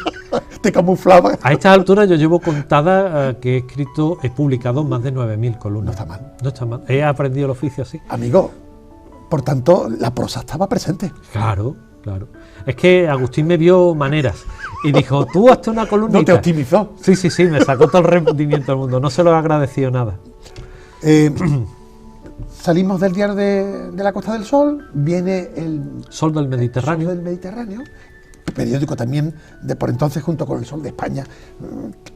A: Te camuflabas.
B: A estas alturas yo llevo contada que he publicado más de 9.000 columnas.
A: No está mal.
B: No está mal. He aprendido el oficio así.
A: Amigo, por tanto, la prosa estaba presente.
B: Claro, claro. Es que Agustín me vio maneras y dijo, tú hazte una columnita.
A: No te optimizó.
B: Sí, sí, sí, me sacó todo el rendimiento del mundo. No se lo he agradecido nada.
A: Salimos del diario de la Costa del Sol, viene el
B: Sol del Mediterráneo.
A: Sol del Mediterráneo, periódico también de por entonces junto con el Sol de España,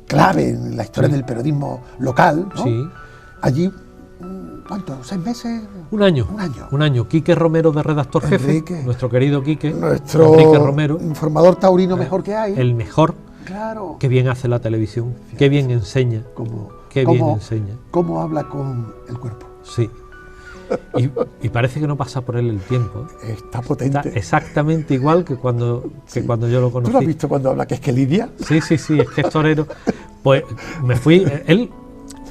A: clave en la historia
B: Sí.
A: del periodismo local, ¿no?
B: Sí.
A: Allí, ¿cuánto? ¿6 meses?
B: Un año.
A: Un año.
B: Un año. Quique Romero de redactor
A: Enrique.
B: jefe. Nuestro querido Quique.
A: Nuestro
B: Enrique Romero.
A: informador taurino mejor que hay.
B: El mejor.
A: Claro.
B: Qué bien hace la televisión. Qué bien enseña. Qué bien enseña.
A: Cómo habla con el cuerpo.
B: Sí. Y parece que no pasa por él el tiempo.
A: Está
B: Está
A: potente.
B: exactamente igual que cuando yo lo
A: ¿Tú lo has
B: conocí.
A: visto cuando habla que es que Lidia?
B: Sí, sí, sí, es que es torero. Pues me fui,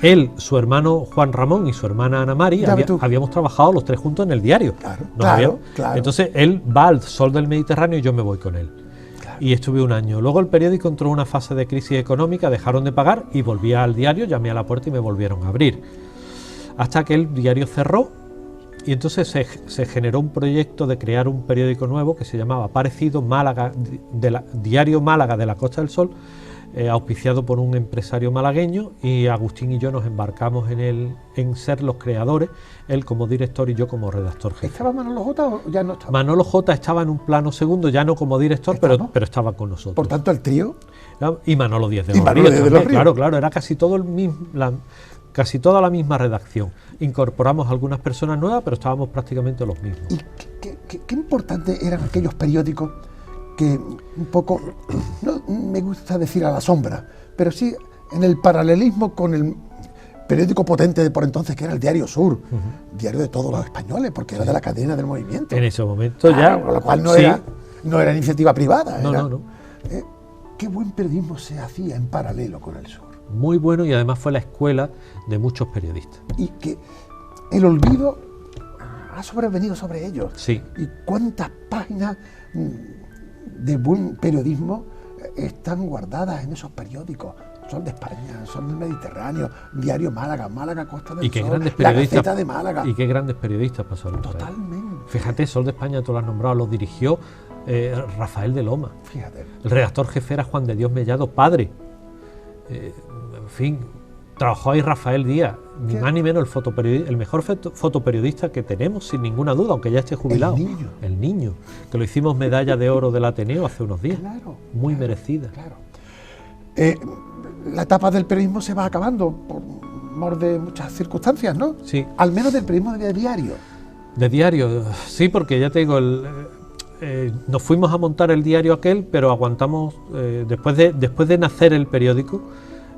B: él, su hermano Juan Ramón y su hermana Ana Mari,
A: Ya ves tú.
B: habíamos trabajado los 3 juntos en el diario.
A: Claro,
B: Nos
A: claro,
B: habíamos-
A: claro.
B: Entonces él va al Sol del Mediterráneo y yo me voy con él.
A: Claro.
B: Y estuve un año. Luego el periódico entró en una fase de crisis económica, dejaron de pagar y volví al diario, llamé a la puerta y me volvieron a abrir. Hasta que el diario cerró y entonces se generó un proyecto de crear un periódico nuevo que se llamaba Parecido Málaga, Diario Málaga de la Costa del Sol, auspiciado por un empresario malagueño, y Agustín y yo nos embarcamos en ser los creadores, él como director y yo como redactor jefe.
A: ¿Estaba Manolo Jota o ya no estaba?
B: Manolo J estaba en un plano segundo, ya no como director,
A: ¿Estaba?
B: pero estaba con nosotros.
A: Por tanto, el trío.
B: Y Manolo Díaz de
A: Y
B: los
A: Manolo
B: Ríos
A: Díaz de
B: también,
A: los Ríos.
B: claro, claro, era casi todo casi toda la misma redacción. Incorporamos algunas personas nuevas, pero estábamos prácticamente los mismos.
A: ¿Y qué importante eran aquellos periódicos que un poco, no me gusta decir a la sombra, pero sí en el paralelismo con el periódico potente de por entonces que era el Diario Sur, diario de todos los españoles, porque era de la cadena del movimiento.
B: En ese momento
A: Claro,
B: ya...
A: con lo cual
B: sí.
A: no era iniciativa privada.
B: No,
A: era,
B: no, no.
A: Qué buen periodismo se hacía en paralelo con el Sur.
B: Muy bueno, y además fue la escuela de muchos periodistas.
A: Y que el olvido ha sobrevenido sobre ellos.
B: Sí.
A: Y cuántas páginas de buen periodismo están guardadas en esos periódicos. Sol de España, Sol del Mediterráneo, Diario Málaga, Málaga Costa del
B: Y qué
A: Sol,
B: grandes
A: La
B: periodistas.
A: Gaceta de Málaga.
B: Y qué grandes periodistas pasaron por ahí.
A: Totalmente.
B: Fíjate, Sol de España, tú lo has nombrado, lo dirigió Rafael de Loma.
A: Fíjate.
B: El redactor jefe era Juan de Dios Mellado, padre. En fin, trabajó ahí Rafael Díaz, ni
A: ¿Qué?
B: más ni menos el mejor fotoperiodista que tenemos, sin ninguna duda, aunque ya esté jubilado. El niño, que lo hicimos medalla de oro del Ateneo hace unos días.
A: Claro.
B: Muy
A: claro,
B: merecida.
A: Claro. La etapa del periodismo se va acabando por mor de muchas circunstancias, ¿no?
B: Sí.
A: Al menos del periodismo de diario.
B: De diario, sí, porque ya te digo, nos fuimos a montar el diario aquel, pero aguantamos, después de nacer el periódico,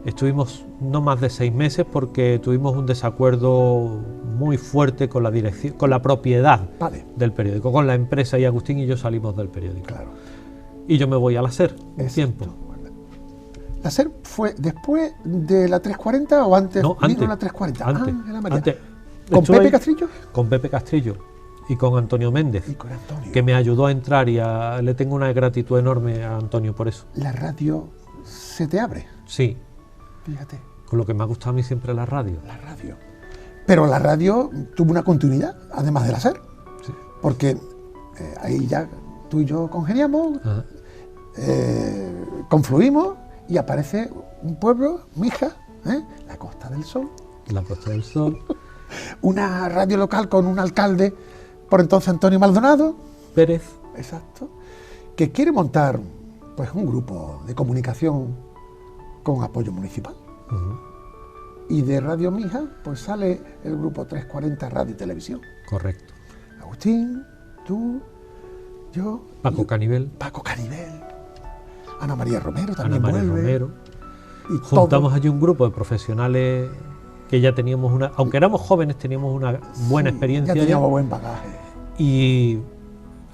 B: estuvimos no más de 6 meses porque tuvimos un desacuerdo muy fuerte con la dirección, con la propiedad
A: Vale.
B: del periódico, con la empresa, y Agustín y yo salimos del periódico.
A: Claro.
B: Y yo me voy a la SER un
A: Exacto.
B: tiempo.
A: ¿La SER fue después de la 340 o antes?
B: No,
A: Vino
B: antes.
A: la 340.
B: Antes,
A: Ah, era María.
B: antes.
A: ¿Con
B: Estuve
A: Pepe
B: ahí
A: Castrillo?
B: Con Pepe Castrillo y con Antonio Méndez,
A: Y con Antonio.
B: que me ayudó a entrar, y le tengo una gratitud enorme a Antonio por eso.
A: La radio se te abre,
B: Sí,
A: fíjate,
B: con lo que me ha gustado a mí siempre la radio.
A: la radio. Pero la radio tuvo una continuidad, además de la SER,
B: Sí.
A: porque ahí ya tú y yo congeniamos,
B: Ajá.
A: confluimos y aparece un pueblo, Mija, la Costa del Sol,
B: La Costa del Sol,
A: una radio local con un alcalde, por entonces Antonio Maldonado,
B: Pérez,
A: exacto, que quiere montar pues un grupo de comunicación con apoyo municipal. Y de Radio Mija, pues sale el grupo 340 Radio y Televisión.
B: Correcto.
A: Agustín, tú, yo...
B: Paco Canivel.
A: Ana María Romero también
B: Ana María
A: vuelve.
B: Romero.
A: Y
B: Juntamos allí un grupo de profesionales que ya teníamos aunque éramos jóvenes, teníamos una buena experiencia.
A: Ya teníamos buen bagaje.
B: Y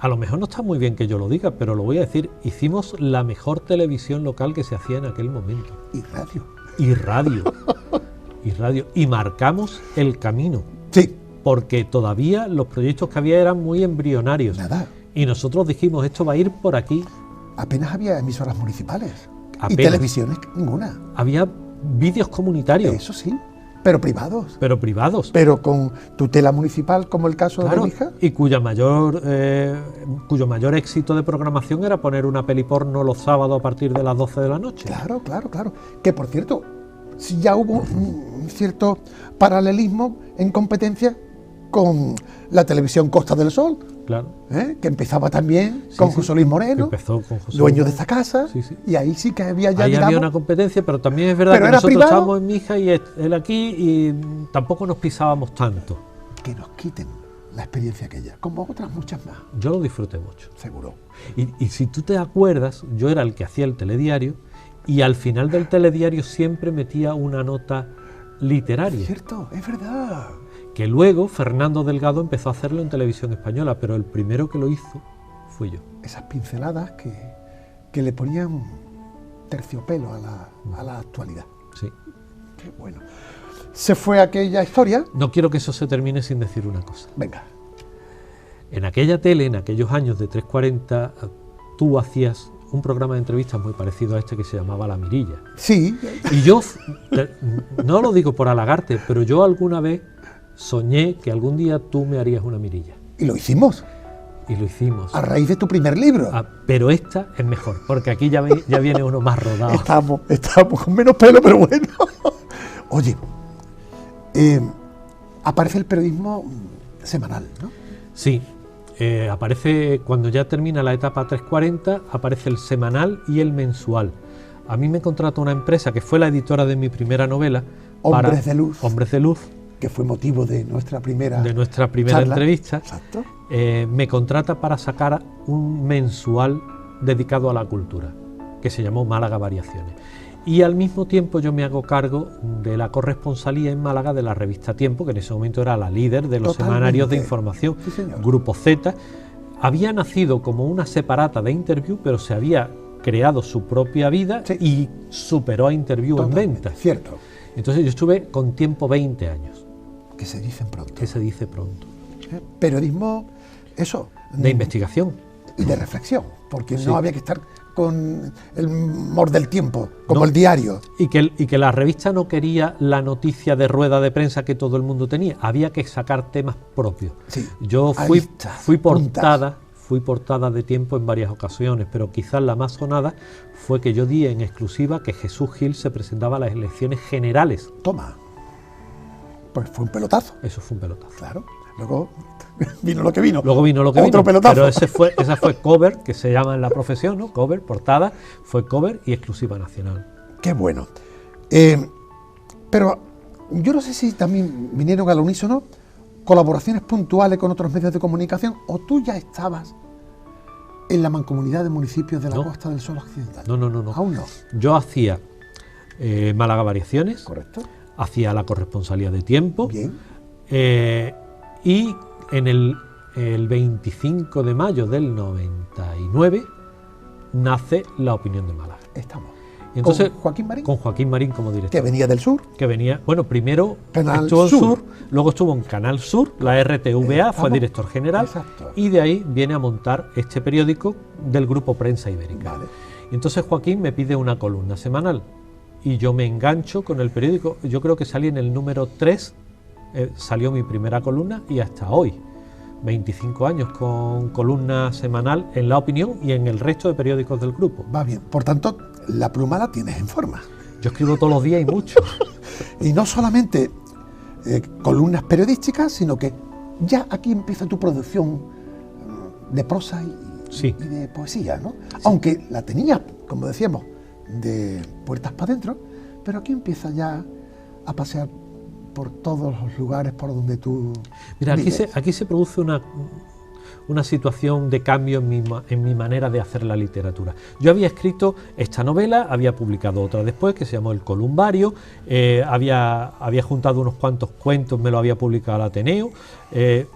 B: a lo mejor no está muy bien que yo lo diga, pero lo voy a decir, hicimos la mejor televisión local que se hacía en aquel momento.
A: Y radio.
B: Y radio. Y radio. Y marcamos el camino.
A: Sí.
B: Porque todavía los proyectos que había eran muy embrionarios.
A: Nada.
B: Y nosotros dijimos, esto va a ir por aquí.
A: Apenas había emisoras municipales.
B: Apenas.
A: Y televisiones, ninguna.
B: Había vídeos comunitarios.
A: Eso sí, pero privados.
B: Pero privados.
A: Pero con tutela municipal, como el caso
B: Claro,
A: de Mija.
B: y cuyo mayor éxito de programación era poner una peli porno los sábados a partir de las 12 de la noche.
A: Claro. Que por cierto, si ya hubo un cierto paralelismo en competencia con la televisión Costa del Sol,
B: Claro.
A: que empezaba también con José Luis Moreno,
B: Empezó con José
A: dueño
B: Luis.
A: de esta casa,
B: Sí, sí.
A: y ahí sí que había ya,
B: Ahí
A: digamos,
B: había una competencia, pero también es verdad
A: Pero
B: que
A: era
B: nosotros
A: privado.
B: estábamos en Mija y él aquí y tampoco nos pisábamos tanto.
A: que nos quiten la experiencia aquella, como otras muchas más,
B: Yo lo disfruté mucho.
A: seguro.
B: Y si tú te acuerdas, yo era el que hacía el telediario y al final del telediario siempre metía una nota literaria.
A: Cierto, es verdad.
B: Que luego Fernando Delgado empezó a hacerlo en Televisión Española, pero el primero que lo hizo fui yo.
A: Esas pinceladas que le ponían terciopelo a la actualidad.
B: Sí.
A: Qué bueno. Se fue aquella historia.
B: No quiero que eso se termine sin decir una cosa.
A: Venga.
B: En aquella tele, en aquellos años de 340, tú hacías un programa de entrevistas muy parecido a este que se llamaba La Mirilla.
A: Sí,
B: Y yo, no lo digo por halagarte, pero yo alguna vez soñé que algún día tú me harías una mirilla.
A: y lo hicimos,
B: Y lo hicimos.
A: a raíz de tu primer libro.
B: Pero esta es mejor, porque aquí ya viene uno más rodado.
A: Estamos con menos pelo, pero bueno. Oye, aparece el periodismo semanal, ¿no?
B: Sí, aparece cuando ya termina la etapa 340, aparece el semanal y el mensual. A mí me contrató una empresa que fue la editora de mi primera novela.
A: Hombres de Luz.
B: Hombres de Luz,
A: Que fue motivo de nuestra primera charla.
B: entrevista.
A: Exacto.
B: Me contrata para sacar un mensual dedicado a la cultura, que se llamó Málaga Variaciones. Y al mismo tiempo yo me hago cargo de la corresponsalía en Málaga de la revista Tiempo, que en ese momento era la líder de los
A: Totalmente.
B: semanarios de información.
A: Sí, señor.
B: Grupo Z. Había nacido como una separata de Interview, pero se había creado su propia vida
A: Sí.
B: y superó a Interview en
A: Totalmente,
B: ventas.
A: Cierto.
B: Entonces yo estuve con Tiempo 20 años,
A: Que se dicen pronto.
B: que se dice pronto.
A: Periodismo, eso.
B: De investigación.
A: Y de reflexión, porque
B: Sí.
A: no había que estar con el humor del tiempo, como
B: No.
A: el diario.
B: Y que la revista no quería la noticia de rueda de prensa que todo el mundo tenía, había que sacar temas propios.
A: Sí.
B: Yo
A: Ahí
B: fui
A: está,
B: portada de Tiempo en varias ocasiones, pero quizás la más sonada fue que yo di en exclusiva que Jesús Gil se presentaba a las elecciones generales.
A: Toma. Pues fue un pelotazo,
B: Eso fue un pelotazo.
A: claro. Luego vino lo que vino.
B: Luego vino lo que
A: Otro
B: vino,
A: pelotazo.
B: pero esa fue cover, que se llama en la profesión, ¿no? Cover, portada, fue cover y exclusiva nacional.
A: Qué bueno. Pero yo no sé si también vinieron al unísono colaboraciones puntuales con otros medios de comunicación, o tú ya estabas en la mancomunidad de municipios de la
B: No.
A: Costa del Sol Occidental.
B: No.
A: Aún no.
B: Yo hacía Málaga Variaciones,
A: Correcto.
B: hacía la corresponsalía de Tiempo.
A: Bien.
B: Y en el 25 de mayo del 99 nace La Opinión de Málaga.
A: Estamos.
B: Y entonces,
A: ¿Con Joaquín Marín?
B: Con Joaquín Marín como director.
A: Que venía del sur.
B: Que venía, bueno, primero
A: Canal
B: estuvo en
A: Sur.
B: Sur, luego estuvo en Canal Sur, la RTVA, fue
A: Estamos.
B: director general.
A: Exacto.
B: Y de ahí viene a montar este periódico del Grupo Prensa Ibérica.
A: Vale.
B: Y entonces Joaquín me pide una columna semanal y yo me engancho con el periódico. Yo creo que salí en el número 3, salió mi primera columna y hasta hoy, 25 años con columna semanal en La Opinión y en el resto de periódicos del grupo.
A: Va bien. Por tanto, la pluma la tienes en forma.
B: Yo escribo todos los días y mucho.
A: Y no solamente columnas periodísticas, sino que ya aquí empieza tu producción de prosa
B: Sí.
A: y de poesía, ¿no? Aunque la tenías como decíamos, de puertas para adentro, pero aquí empieza ya a pasear por todos los lugares por donde tú
B: Mira,
A: vives.
B: aquí se produce una situación de cambio en mi manera de hacer la literatura. Yo había escrito esta novela, había publicado otra después que se llamó El Columbario, había juntado unos cuantos cuentos, me lo había publicado al Ateneo,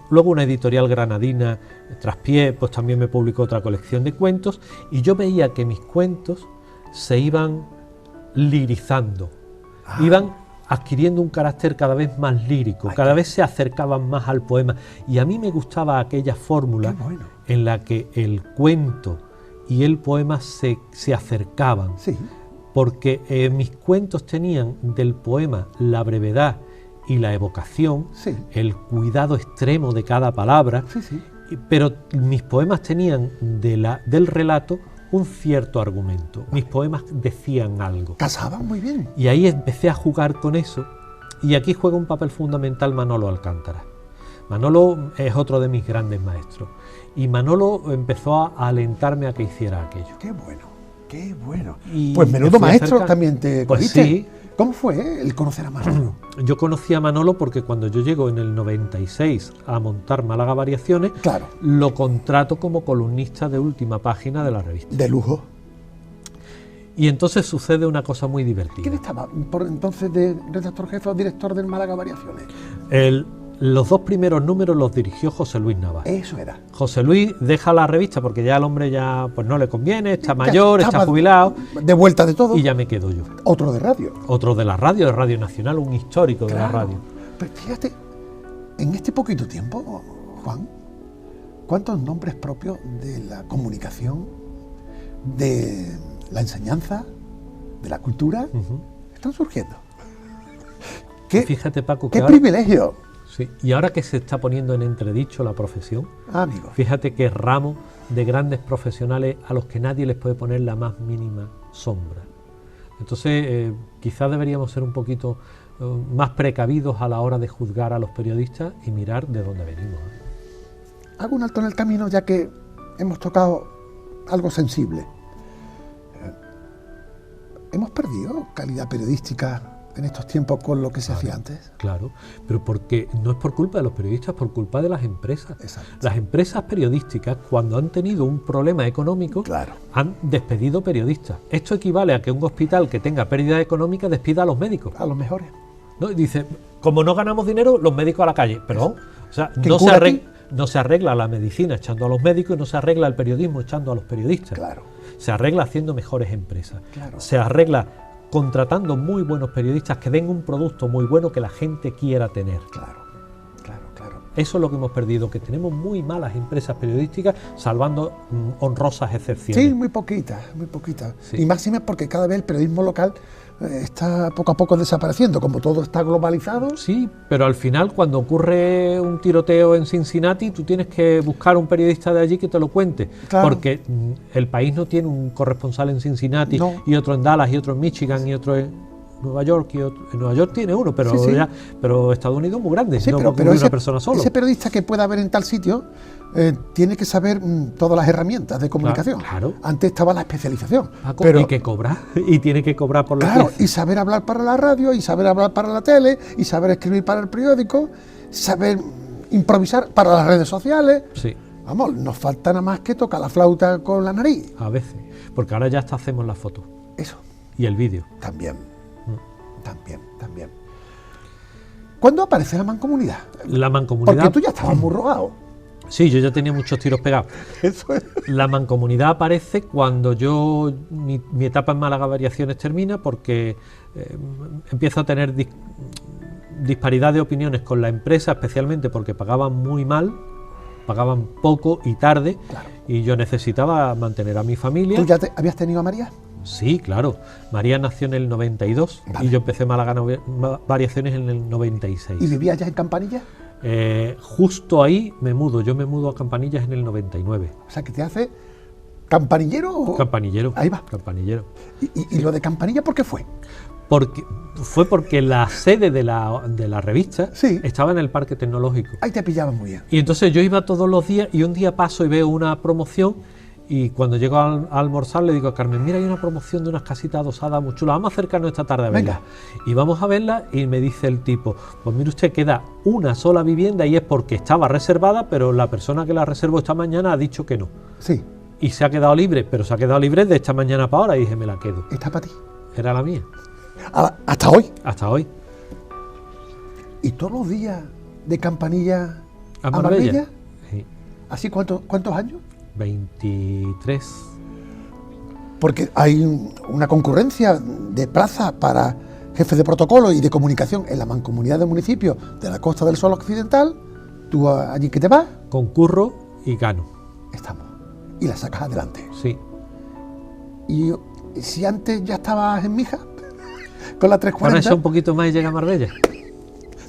B: luego una editorial granadina, Traspié, pues también me publicó otra colección de cuentos, y yo veía que mis cuentos se iban lirizando, iban adquiriendo un carácter cada vez más lírico, cada vez se acercaban más al poema, y a mí me gustaba aquella fórmula en la que el cuento y el poema se acercaban, porque mis cuentos tenían del poema la brevedad y la evocación, el cuidado extremo de cada palabra, pero mis poemas tenían del relato un cierto argumento. Mis poemas decían algo.
A: Casaban muy bien.
B: Y ahí empecé a jugar con eso, y aquí juega un papel fundamental Manolo Alcántara. Manolo es otro de mis grandes maestros, y Manolo empezó a alentarme a que hiciera aquello.
A: ¡Qué bueno! ¡Qué bueno!
B: Y
A: pues menudo maestro también te
B: pues
A: cogiste.
B: Sí.
A: ¿Cómo fue el conocer a Manolo?
B: Yo conocí a Manolo porque cuando yo llego en el 96 a montar Málaga Variaciones, lo contrato como columnista de última página de la revista.
A: De lujo.
B: Y entonces sucede una cosa muy divertida.
A: ¿Quién estaba por entonces de redactor jefe o director del Málaga Variaciones?
B: Los dos primeros números los dirigió José Luis Navas.
A: Eso era.
B: José Luis deja la revista porque ya el hombre ya pues no le conviene, está mayor, está jubilado.
A: De vuelta de todo.
B: Y ya me quedo yo.
A: Otro de radio.
B: Otro de la radio, de Radio Nacional, un histórico de la radio.
A: Pero fíjate, en este poquito tiempo, Juan, ¿cuántos nombres propios de la comunicación, de la enseñanza, de la cultura, están surgiendo?
B: Fíjate, Paco,
A: ¡qué privilegio!
B: Sí, y ahora que se está poniendo en entredicho la profesión,
A: amigo,
B: fíjate qué ramo de grandes profesionales a los que nadie les puede poner la más mínima sombra. Entonces, quizás deberíamos ser un poquito más precavidos a la hora de juzgar a los periodistas y mirar de dónde venimos.
A: Hago un alto en el camino, ya que hemos tocado algo sensible. ¿Hemos perdido calidad periodística en estos tiempos con lo que se hacía antes?
B: Claro, pero porque no es por culpa de los periodistas, es por culpa de las empresas.
A: Exacto.
B: Las empresas periodísticas, cuando han tenido un problema económico, han despedido periodistas. Esto equivale a que un hospital que tenga pérdida económica despida a los médicos.
A: A los mejores.
B: ¿No? Dice, como no ganamos dinero, los médicos a la calle. Perdón, o sea, no se arregla la medicina echando a los médicos y no se arregla el periodismo echando a los periodistas.
A: Claro.
B: Se arregla haciendo mejores empresas.
A: Claro.
B: Se arregla contratando muy buenos periodistas que den un producto muy bueno que la gente quiera tener.
A: Claro.
B: Eso es lo que hemos perdido, que tenemos muy malas empresas periodísticas, salvando honrosas excepciones.
A: Sí, muy poquitas. Sí. Y máxime porque cada vez el periodismo local está poco a poco desapareciendo, como todo está globalizado.
B: Sí, pero al final cuando ocurre un tiroteo en Cincinnati, tú tienes que buscar un periodista de allí que te lo cuente, porque el país no tiene un corresponsal en Cincinnati, y otro en Dallas, y otro en Michigan, y otro en Nueva York, y otro, en Nueva York tiene uno, pero pero Estados Unidos es muy grande, no pero una persona solo.
A: Ese periodista que pueda haber en tal sitio tiene que saber todas las herramientas de comunicación.
B: Claro.
A: Antes estaba la especialización.
B: Paco, pero, y que cobrar, y tiene que cobrar por la
A: pieza. Y saber hablar para la radio, y saber hablar para la tele, y saber escribir para el periódico, saber improvisar para las redes sociales.
B: Sí.
A: Vamos, nos falta nada más que tocar la flauta con la nariz.
B: A veces, porque ahora ya hasta hacemos la foto.
A: Eso.
B: Y el vídeo.
A: También. ¿Cuándo aparece la mancomunidad?
B: La mancomunidad.
A: Porque tú ya estabas muy robado.
B: Sí, yo ya tenía muchos tiros pegados.
A: Eso es.
B: La mancomunidad aparece cuando mi etapa en Málaga Variaciones termina, porque empiezo a tener disparidad de opiniones con la empresa, especialmente porque pagaban muy mal, pagaban poco y tarde, y yo necesitaba mantener a mi familia.
A: ¿Tú ya habías tenido a María?
B: Sí, claro. María nació en el 92 y yo empecé Málaga Variaciones en el 96.
A: ¿Y vivías ya en Campanillas?
B: Justo ahí me mudo. Yo me mudo a Campanillas en el 99.
A: O sea, que te hace campanillero.
B: Campanillero.
A: Ahí va.
B: Campanillero.
A: ¿Y lo de Campanilla por qué fue?
B: Porque la sede de la revista estaba en el Parque Tecnológico.
A: Ahí te pillaban muy bien.
B: Y entonces yo iba todos los días, y un día paso y veo una promoción Y cuando llego a almorzar le digo a Carmen, mira, hay una promoción de unas casitas adosadas muy chulas, vamos a acercarnos esta tarde a verla. Y vamos a verla y me dice el tipo, pues mire usted, queda una sola vivienda y es porque estaba reservada, pero la persona que la reservó esta mañana ha dicho que no.
A: Sí.
B: Y se ha quedado libre, pero se ha quedado libre de esta mañana para ahora. Y dije, me la quedo.
A: Está para ti.
B: Era la mía.
A: ¿Hasta hoy?
B: Hasta hoy.
A: ¿Y todos los días de Campanilla
B: ¿A Marbella? Sí.
A: ¿Así cuántos años?
B: 23.
A: Porque hay una concurrencia de plaza para jefes de protocolo y de comunicación en la mancomunidad de municipios de la Costa del Sol Occidental. ¿Tú allí que te vas?
B: Concurro y gano.
A: Estamos. Y la sacas adelante.
B: Sí.
A: ¿Y si antes ya estabas en Mija? Con la 340.
B: Ahora eso un poquito más y llega a Marbella.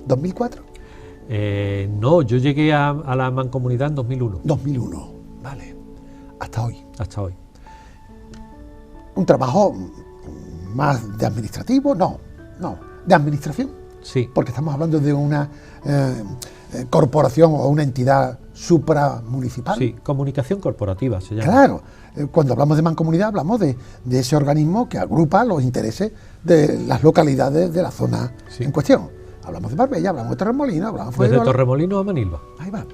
A: ¿2004?
B: No, yo llegué a la mancomunidad en 2001.
A: 2001, vale. Hasta hoy.
B: Hasta hoy.
A: ¿Un trabajo más de administrativo? No, de administración.
B: Sí.
A: Porque estamos hablando de una corporación o una entidad supramunicipal.
B: Sí, comunicación corporativa se llama.
A: Claro, cuando hablamos de mancomunidad hablamos de ese organismo que agrupa los intereses de las localidades de la zona en cuestión. Hablamos de Marbella, hablamos de Torremolinos, hablamos de...
B: Desde Torremolinos a Manilva.
A: Ahí va.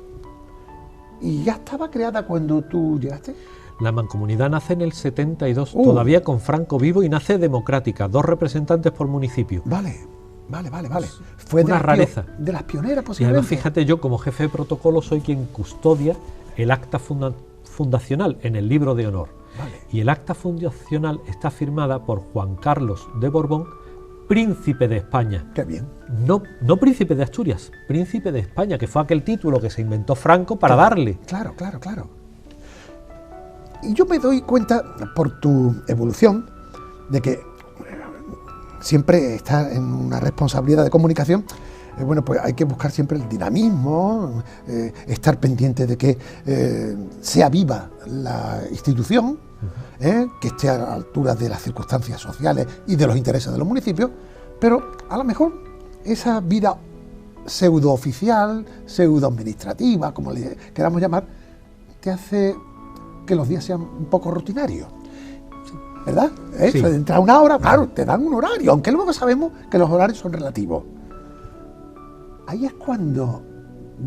A: ¿Y ya estaba creada cuando tú llegaste?
B: La mancomunidad nace en el 72, todavía con Franco vivo, y nace democrática, 2 representantes por municipio.
A: Vale. Fue
B: una rareza.
A: De las pioneras,
B: Y
A: posiblemente.
B: además, fíjate, yo como jefe de protocolo soy quien custodia el acta fundacional en el libro de honor.
A: Vale.
B: Y el acta fundacional está firmada por Juan Carlos de Borbón, príncipe de España.
A: Qué bien.
B: No príncipe de Asturias, príncipe de España, que fue aquel título que se inventó Franco para darle.
A: Claro. Y yo me doy cuenta, por tu evolución, de que siempre estás en una responsabilidad de comunicación. Bueno, pues hay que buscar siempre el dinamismo, estar pendiente de que sea viva la institución, que esté a la altura de las circunstancias sociales y de los intereses de los municipios, pero a lo mejor esa vida pseudo-oficial, pseudo-administrativa, como le queramos llamar, te hace que los días sean un poco rutinarios, ¿verdad?
B: Sí.
A: Entra una hora, claro, te dan un horario, aunque luego sabemos que los horarios son relativos. Ahí es cuando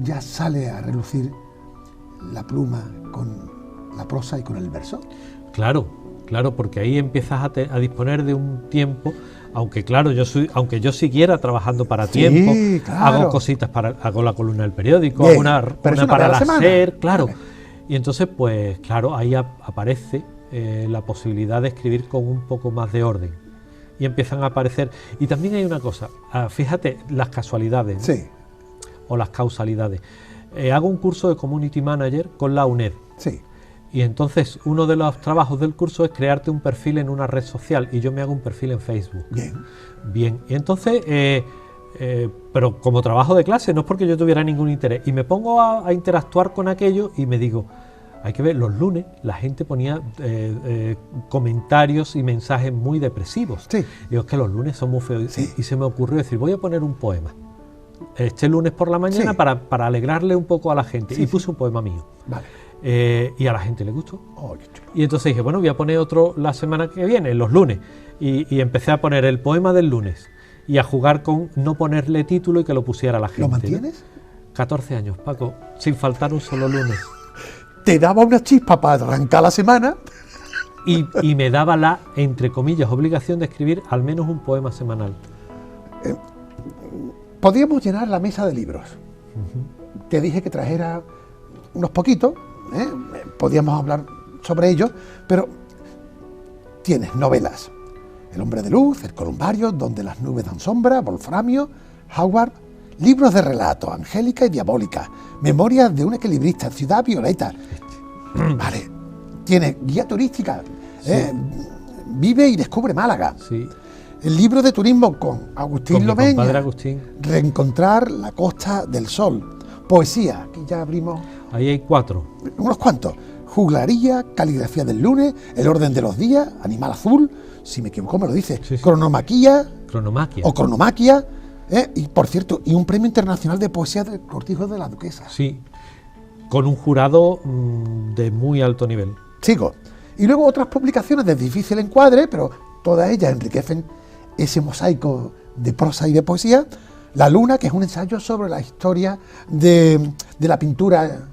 A: ya sale a relucir la pluma con la prosa y con el verso.
B: Claro, porque ahí empiezas a disponer de un tiempo, aunque yo siguiera trabajando para tiempo,
A: claro.
B: Hago cositas hago la columna del periódico,
A: Bien,
B: hago una para la SER, claro. Vale. Y entonces, pues claro, ahí aparece la posibilidad de escribir con un poco más de orden. Y empiezan a aparecer. Y también hay una cosa, fíjate, las casualidades,
A: sí,
B: o las causalidades. Hago un curso de Community Manager con la UNED.
A: Sí.
B: Y entonces uno de los trabajos del curso es crearte un perfil en una red social, y yo me hago un perfil en Facebook. Bien. Y entonces, pero como trabajo de clase, no es porque yo tuviera ningún interés. Y me pongo a interactuar con aquello y me digo, hay que ver, los lunes la gente ponía comentarios y mensajes muy depresivos.
A: Sí.
B: Digo, es que los lunes son muy feos.
A: Sí.
B: Y se me ocurrió decir, voy a poner un poema este lunes por la mañana, para alegrarle un poco a la gente. Y puse un poema mío.
A: Vale.
B: Y a la gente le gustó. Y entonces dije, bueno, voy a poner otro la semana que viene, los lunes. Y empecé a poner el poema del lunes y a jugar con no ponerle título y que lo pusiera la gente.
A: ¿Lo mantienes?
B: 14 años, Paco, sin faltar un solo lunes.
A: Te daba una chispa para arrancar la semana.
B: Y me daba la, entre comillas, obligación de escribir al menos un poema semanal.
A: Podíamos llenar la mesa de libros. Te dije que trajera unos poquitos, podíamos hablar sobre ellos, pero tienes novelas: El hombre de luz, El columbario, Donde las nubes dan sombra, Wolframio, Howard, libros de relato, Angélica y Diabólica, Memorias de un equilibrista, Ciudad Violeta. Vale, tienes guía turística, Vive y descubre Málaga.
B: Sí.
A: El libro de turismo con Agustín Lomeña,
B: compadre Agustín.
A: Reencontrar la Costa del Sol. Poesía, aquí ya abrimos.
B: Ahí hay 4.
A: Unos cuantos. Juglaría, Caligrafía del lunes, El orden de los días, Animal azul, si me equivoco me lo dice,
B: Sí.
A: Cronomaquia
B: O
A: Cronomaquia, y por cierto, y un premio internacional de poesía del Cortijo de la Duquesa.
B: Sí, con un jurado de muy alto nivel.
A: Sigo. Y luego otras publicaciones de difícil encuadre, pero todas ellas enriquecen ese mosaico de prosa y de poesía. La Luna, que es un ensayo sobre la historia de la pintura.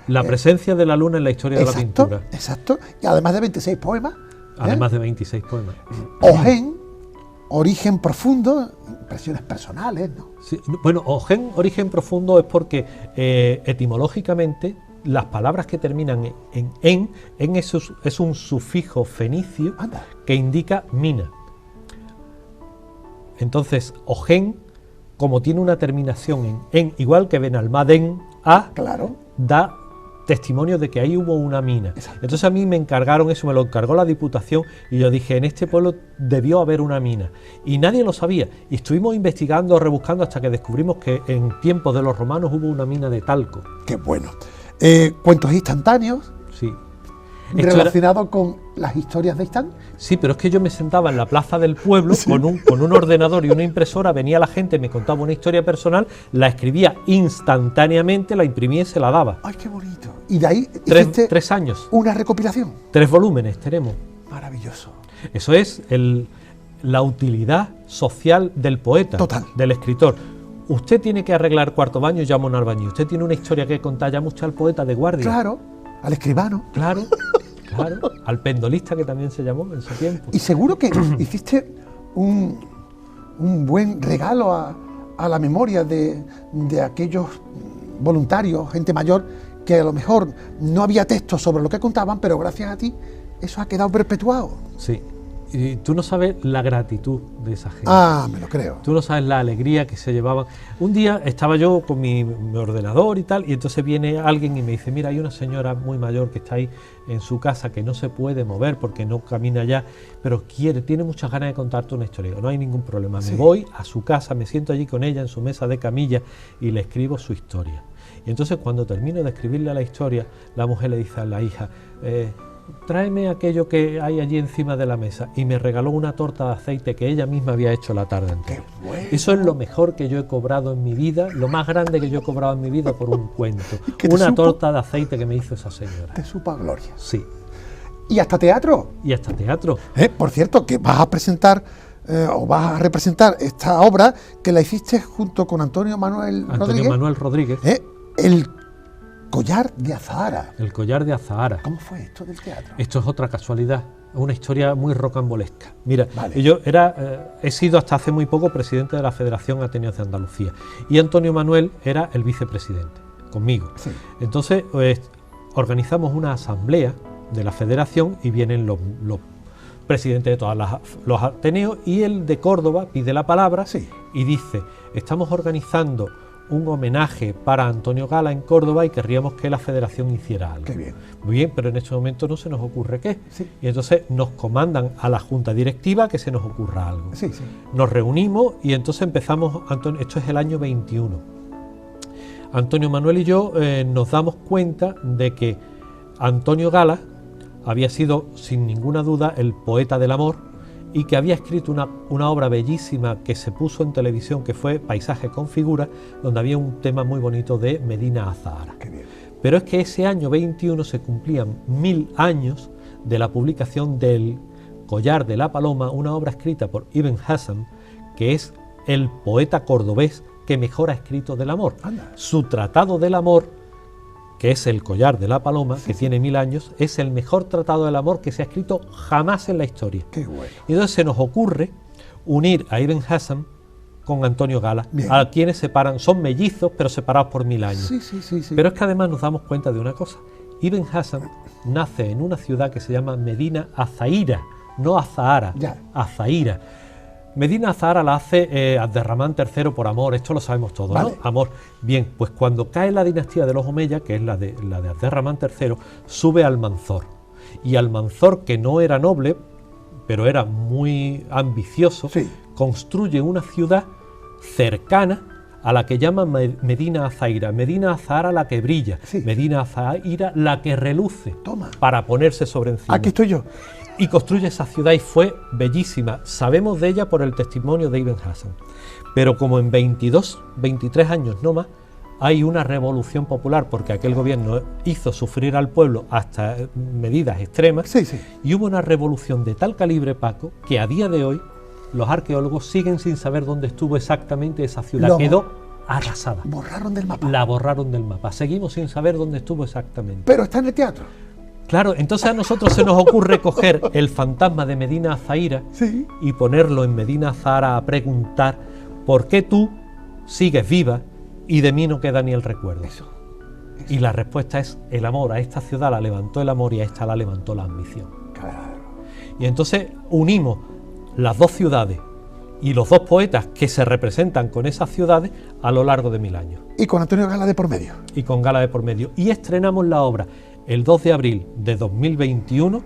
B: La presencia de la Luna en la historia de la pintura.
A: Exacto. Y además de 26 poemas.
B: Además de 26 poemas.
A: Ogén, Origen Profundo, impresiones personales, ¿no?
B: Sí, bueno, Ogén, Origen Profundo es porque etimológicamente las palabras que terminan en es un sufijo fenicio que indica mina. Entonces, Ogén, como tiene una terminación en igual que Benalmádén a,
A: claro,
B: da testimonio de que ahí hubo una mina.
A: Exacto.
B: Entonces a mí me encargaron eso, me lo encargó la Diputación y yo dije, en este pueblo debió haber una mina. Y nadie lo sabía. Y estuvimos investigando, rebuscando hasta que descubrimos que en tiempos de los romanos hubo una mina de talco.
A: Qué bueno. Cuentos instantáneos.
B: Sí.
A: Relacionado con las historias de Istán.
B: Sí, pero es que yo me sentaba en la plaza del pueblo, sí, con un ordenador y una impresora, venía la gente, me contaba una historia personal, la escribía instantáneamente, la imprimía y se la daba.
A: ¡Ay, qué bonito! Y de ahí
B: tres años.
A: Una recopilación.
B: 3 volúmenes tenemos.
A: Maravilloso.
B: Eso es la utilidad social del poeta,
A: total,
B: del escritor. Usted tiene que arreglar cuarto baño, llama a un albañil. Usted tiene una historia que contar, llama usted al poeta de guardia.
A: Claro, al escribano.
B: Claro. Claro, al pendolista, que también se llamó en su tiempo.
A: Y seguro que hiciste un buen regalo a la memoria de aquellos voluntarios, gente mayor, que a lo mejor no había texto sobre lo que contaban, pero gracias a ti eso ha quedado perpetuado.
B: Sí, y tú no sabes la gratitud de esa gente.
A: Ah, me lo creo.
B: Tú no sabes la alegría que se llevaban. Un día estaba yo con mi ordenador y tal, y entonces viene alguien y me dice, mira, hay una señora muy mayor que está ahí en su casa, que no se puede mover porque no camina ya, pero tiene muchas ganas de contarte una historia. No hay ningún problema, me voy a su casa, me siento allí con ella en su mesa de camilla y le escribo su historia. Y entonces cuando termino de escribirle la historia, la mujer le dice a la hija, tráeme aquello que hay allí encima de la mesa, y me regaló una torta de aceite que ella misma había hecho la tarde entera.
A: Bueno.
B: Eso es lo mejor que yo he cobrado en mi vida, lo más grande que yo he cobrado en mi vida por un cuento. Una torta de aceite que me hizo esa señora.
A: Te supo a gloria.
B: Sí.
A: ¿Y hasta teatro?
B: Y hasta teatro.
A: Por cierto, que vas a presentar o vas a representar esta obra que la hiciste junto con Antonio Manuel
B: Rodríguez.
A: El Collar de Azahara.
B: El Collar de Azahara.
A: ¿Cómo fue esto del teatro?
B: Esto es otra casualidad, una historia muy rocambolesca. Mira,
A: vale.
B: Yo he sido hasta hace muy poco presidente de la Federación Ateneos de Andalucía y Antonio Manuel era el vicepresidente, conmigo.
A: Sí.
B: Entonces organizamos una asamblea de la Federación y vienen los presidentes de todos los Ateneos, y el de Córdoba pide la palabra,
A: sí,
B: y dice, estamos organizando un homenaje para Antonio Gala en Córdoba y querríamos que la Federación hiciera algo.
A: Qué bien.
B: Muy bien, pero en este momento no se nos ocurre qué.
A: Sí.
B: Y entonces nos comandan a la Junta Directiva que se nos ocurra algo.
A: Sí, sí.
B: Nos reunimos y entonces empezamos, esto es el año 21. Antonio Manuel y yo nos damos cuenta de que Antonio Gala había sido sin ninguna duda el poeta del amor, y que había escrito una obra bellísima que se puso en televisión, que fue Paisaje con figuras, donde había un tema muy bonito de Medina Azahara.
A: Qué bien.
B: Pero es que ese año 21 se cumplían 1000 años de la publicación del Collar de la Paloma, una obra escrita por Ibn Hazm, que es el poeta cordobés que mejor ha escrito del amor.
A: Anda.
B: Su tratado del amor, que es el Collar de la Paloma, que tiene 1000 años, es el mejor tratado del amor que se ha escrito jamás en la historia.
A: Qué bueno.
B: Y entonces se nos ocurre unir a Ibn Hazm con Antonio Gala,
A: bien,
B: a quienes son mellizos, pero separados por 1000 años.
A: Sí.
B: Pero es que además nos damos cuenta de una cosa. Ibn Hazm nace en una ciudad que se llama Medina Azahira, no Azahara, Azahira. Medina Azahara la hace Abderramán III por amor, esto lo sabemos todos,
A: vale,
B: ¿no? Amor. Bien, pues cuando cae la dinastía de los Omeya, que es la de Abderramán III, sube Almanzor. Y Almanzor, que no era noble, pero era muy ambicioso,
A: sí,
B: construye una ciudad cercana a la que llaman Medina Azahira. Medina Azahara la que brilla, sí, Medina Azahira la que reluce.
A: Toma,
B: para ponerse sobre encima.
A: Aquí estoy yo.
B: Y construye esa ciudad y fue bellísima. Sabemos de ella por el testimonio de Ibn Hazm. Pero como en 23 años no más, hay una revolución popular, porque aquel gobierno hizo sufrir al pueblo hasta medidas extremas,
A: Sí, sí.
B: y hubo una revolución de tal calibre, Paco, que a día de hoy los arqueólogos siguen sin saber dónde estuvo exactamente esa ciudad.
A: Lo
B: Quedó arrasada.
A: Borraron del mapa.
B: La borraron del mapa. Seguimos sin saber dónde estuvo exactamente.
A: Pero está en el teatro.
B: Claro, entonces a nosotros se nos ocurre coger el fantasma de Medina Azahira
A: Sí.
B: y ponerlo en Medina Azahara a preguntar ¿por qué tú sigues viva y de mí no queda ni el recuerdo?
A: Eso.
B: Y la respuesta es el amor. A esta ciudad la levantó el amor y a esta la levantó la ambición.
A: Claro.
B: Y entonces unimos las dos ciudades y los dos poetas que se representan con esas ciudades a lo largo de 1000 años.
A: Y con Antonio Gala de por medio.
B: Y con Gala de por medio. Y estrenamos la obra el 2 de abril de 2021,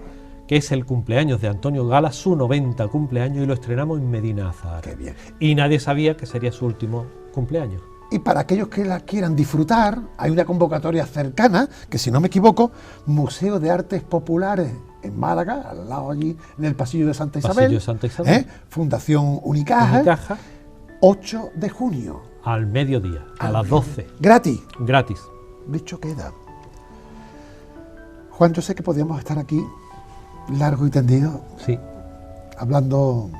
B: que es el cumpleaños de Antonio Gala, su 90 cumpleaños, y lo estrenamos en Medina Azahara.
A: Qué bien.
B: Y nadie sabía que sería su último cumpleaños.
A: Y para aquellos que la quieran disfrutar, hay una convocatoria cercana, que si no me equivoco, Museo de Artes Populares en Málaga, al lado allí en el Pasillo de Santa Isabel.
B: Pasillo de Santa Isabel.
A: Fundación Unicaja.
B: Unicaja,
A: 8 de junio.
B: al mediodía, a las 12,
A: Gratis.
B: gratis.
A: Dicho queda. Juan, yo sé que podríamos estar aquí largo y tendido
B: Sí,
A: hablando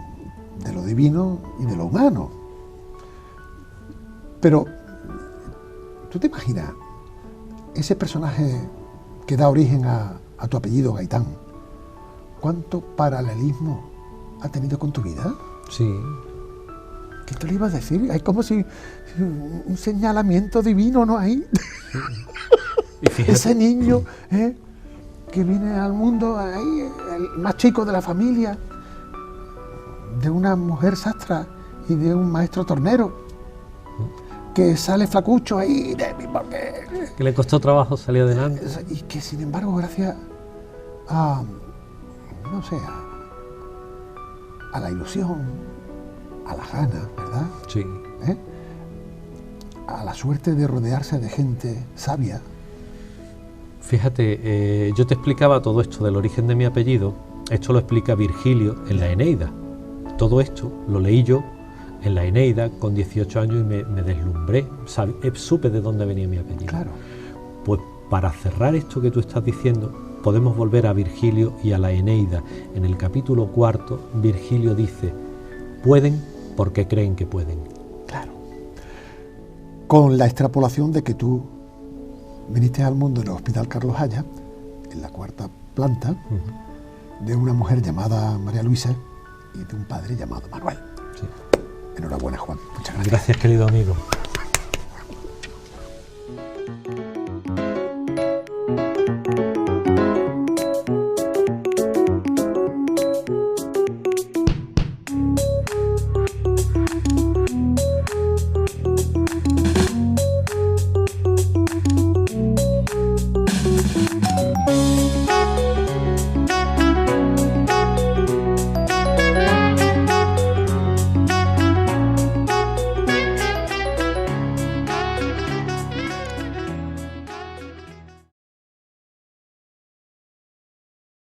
A: de lo divino y de lo humano. Pero, ¿tú te imaginas ese personaje que da origen a tu apellido, Gaitán? ¿Cuánto paralelismo ha tenido con tu vida?
B: sí.
A: ¿Qué te lo iba a decir? Hay como si un señalamiento divino, ¿no hay?
B: Y fíjate,
A: Ese niño que viene al mundo ahí, el más chico de la familia, de una mujer sastra y de un maestro tornero, que sale flacucho ahí, porque,
B: que le costó trabajo salir adelante.
A: y que sin embargo, gracias a, no sé, a la ilusión, a la gana, ¿verdad?
B: Sí.
A: A la suerte de rodearse de gente sabia.
B: Fíjate, yo te explicaba todo esto del origen de mi apellido. Esto lo explica Virgilio en la Eneida. Todo esto lo leí yo en la Eneida con 18 años y me deslumbré. Supe de dónde venía mi apellido.
A: Claro.
B: Pues para cerrar esto que tú estás diciendo, podemos volver a Virgilio y a la Eneida. En el capítulo 4, Virgilio dice: pueden porque creen que pueden.
A: Claro. Con la extrapolación de que tú viniste al mundo en el Hospital Carlos Haya, en la 4ª planta, de una mujer llamada María Luisa y de un padre llamado Manuel.
B: Sí.
A: Enhorabuena, Juan. Muchas gracias.
B: Gracias, querido amigo.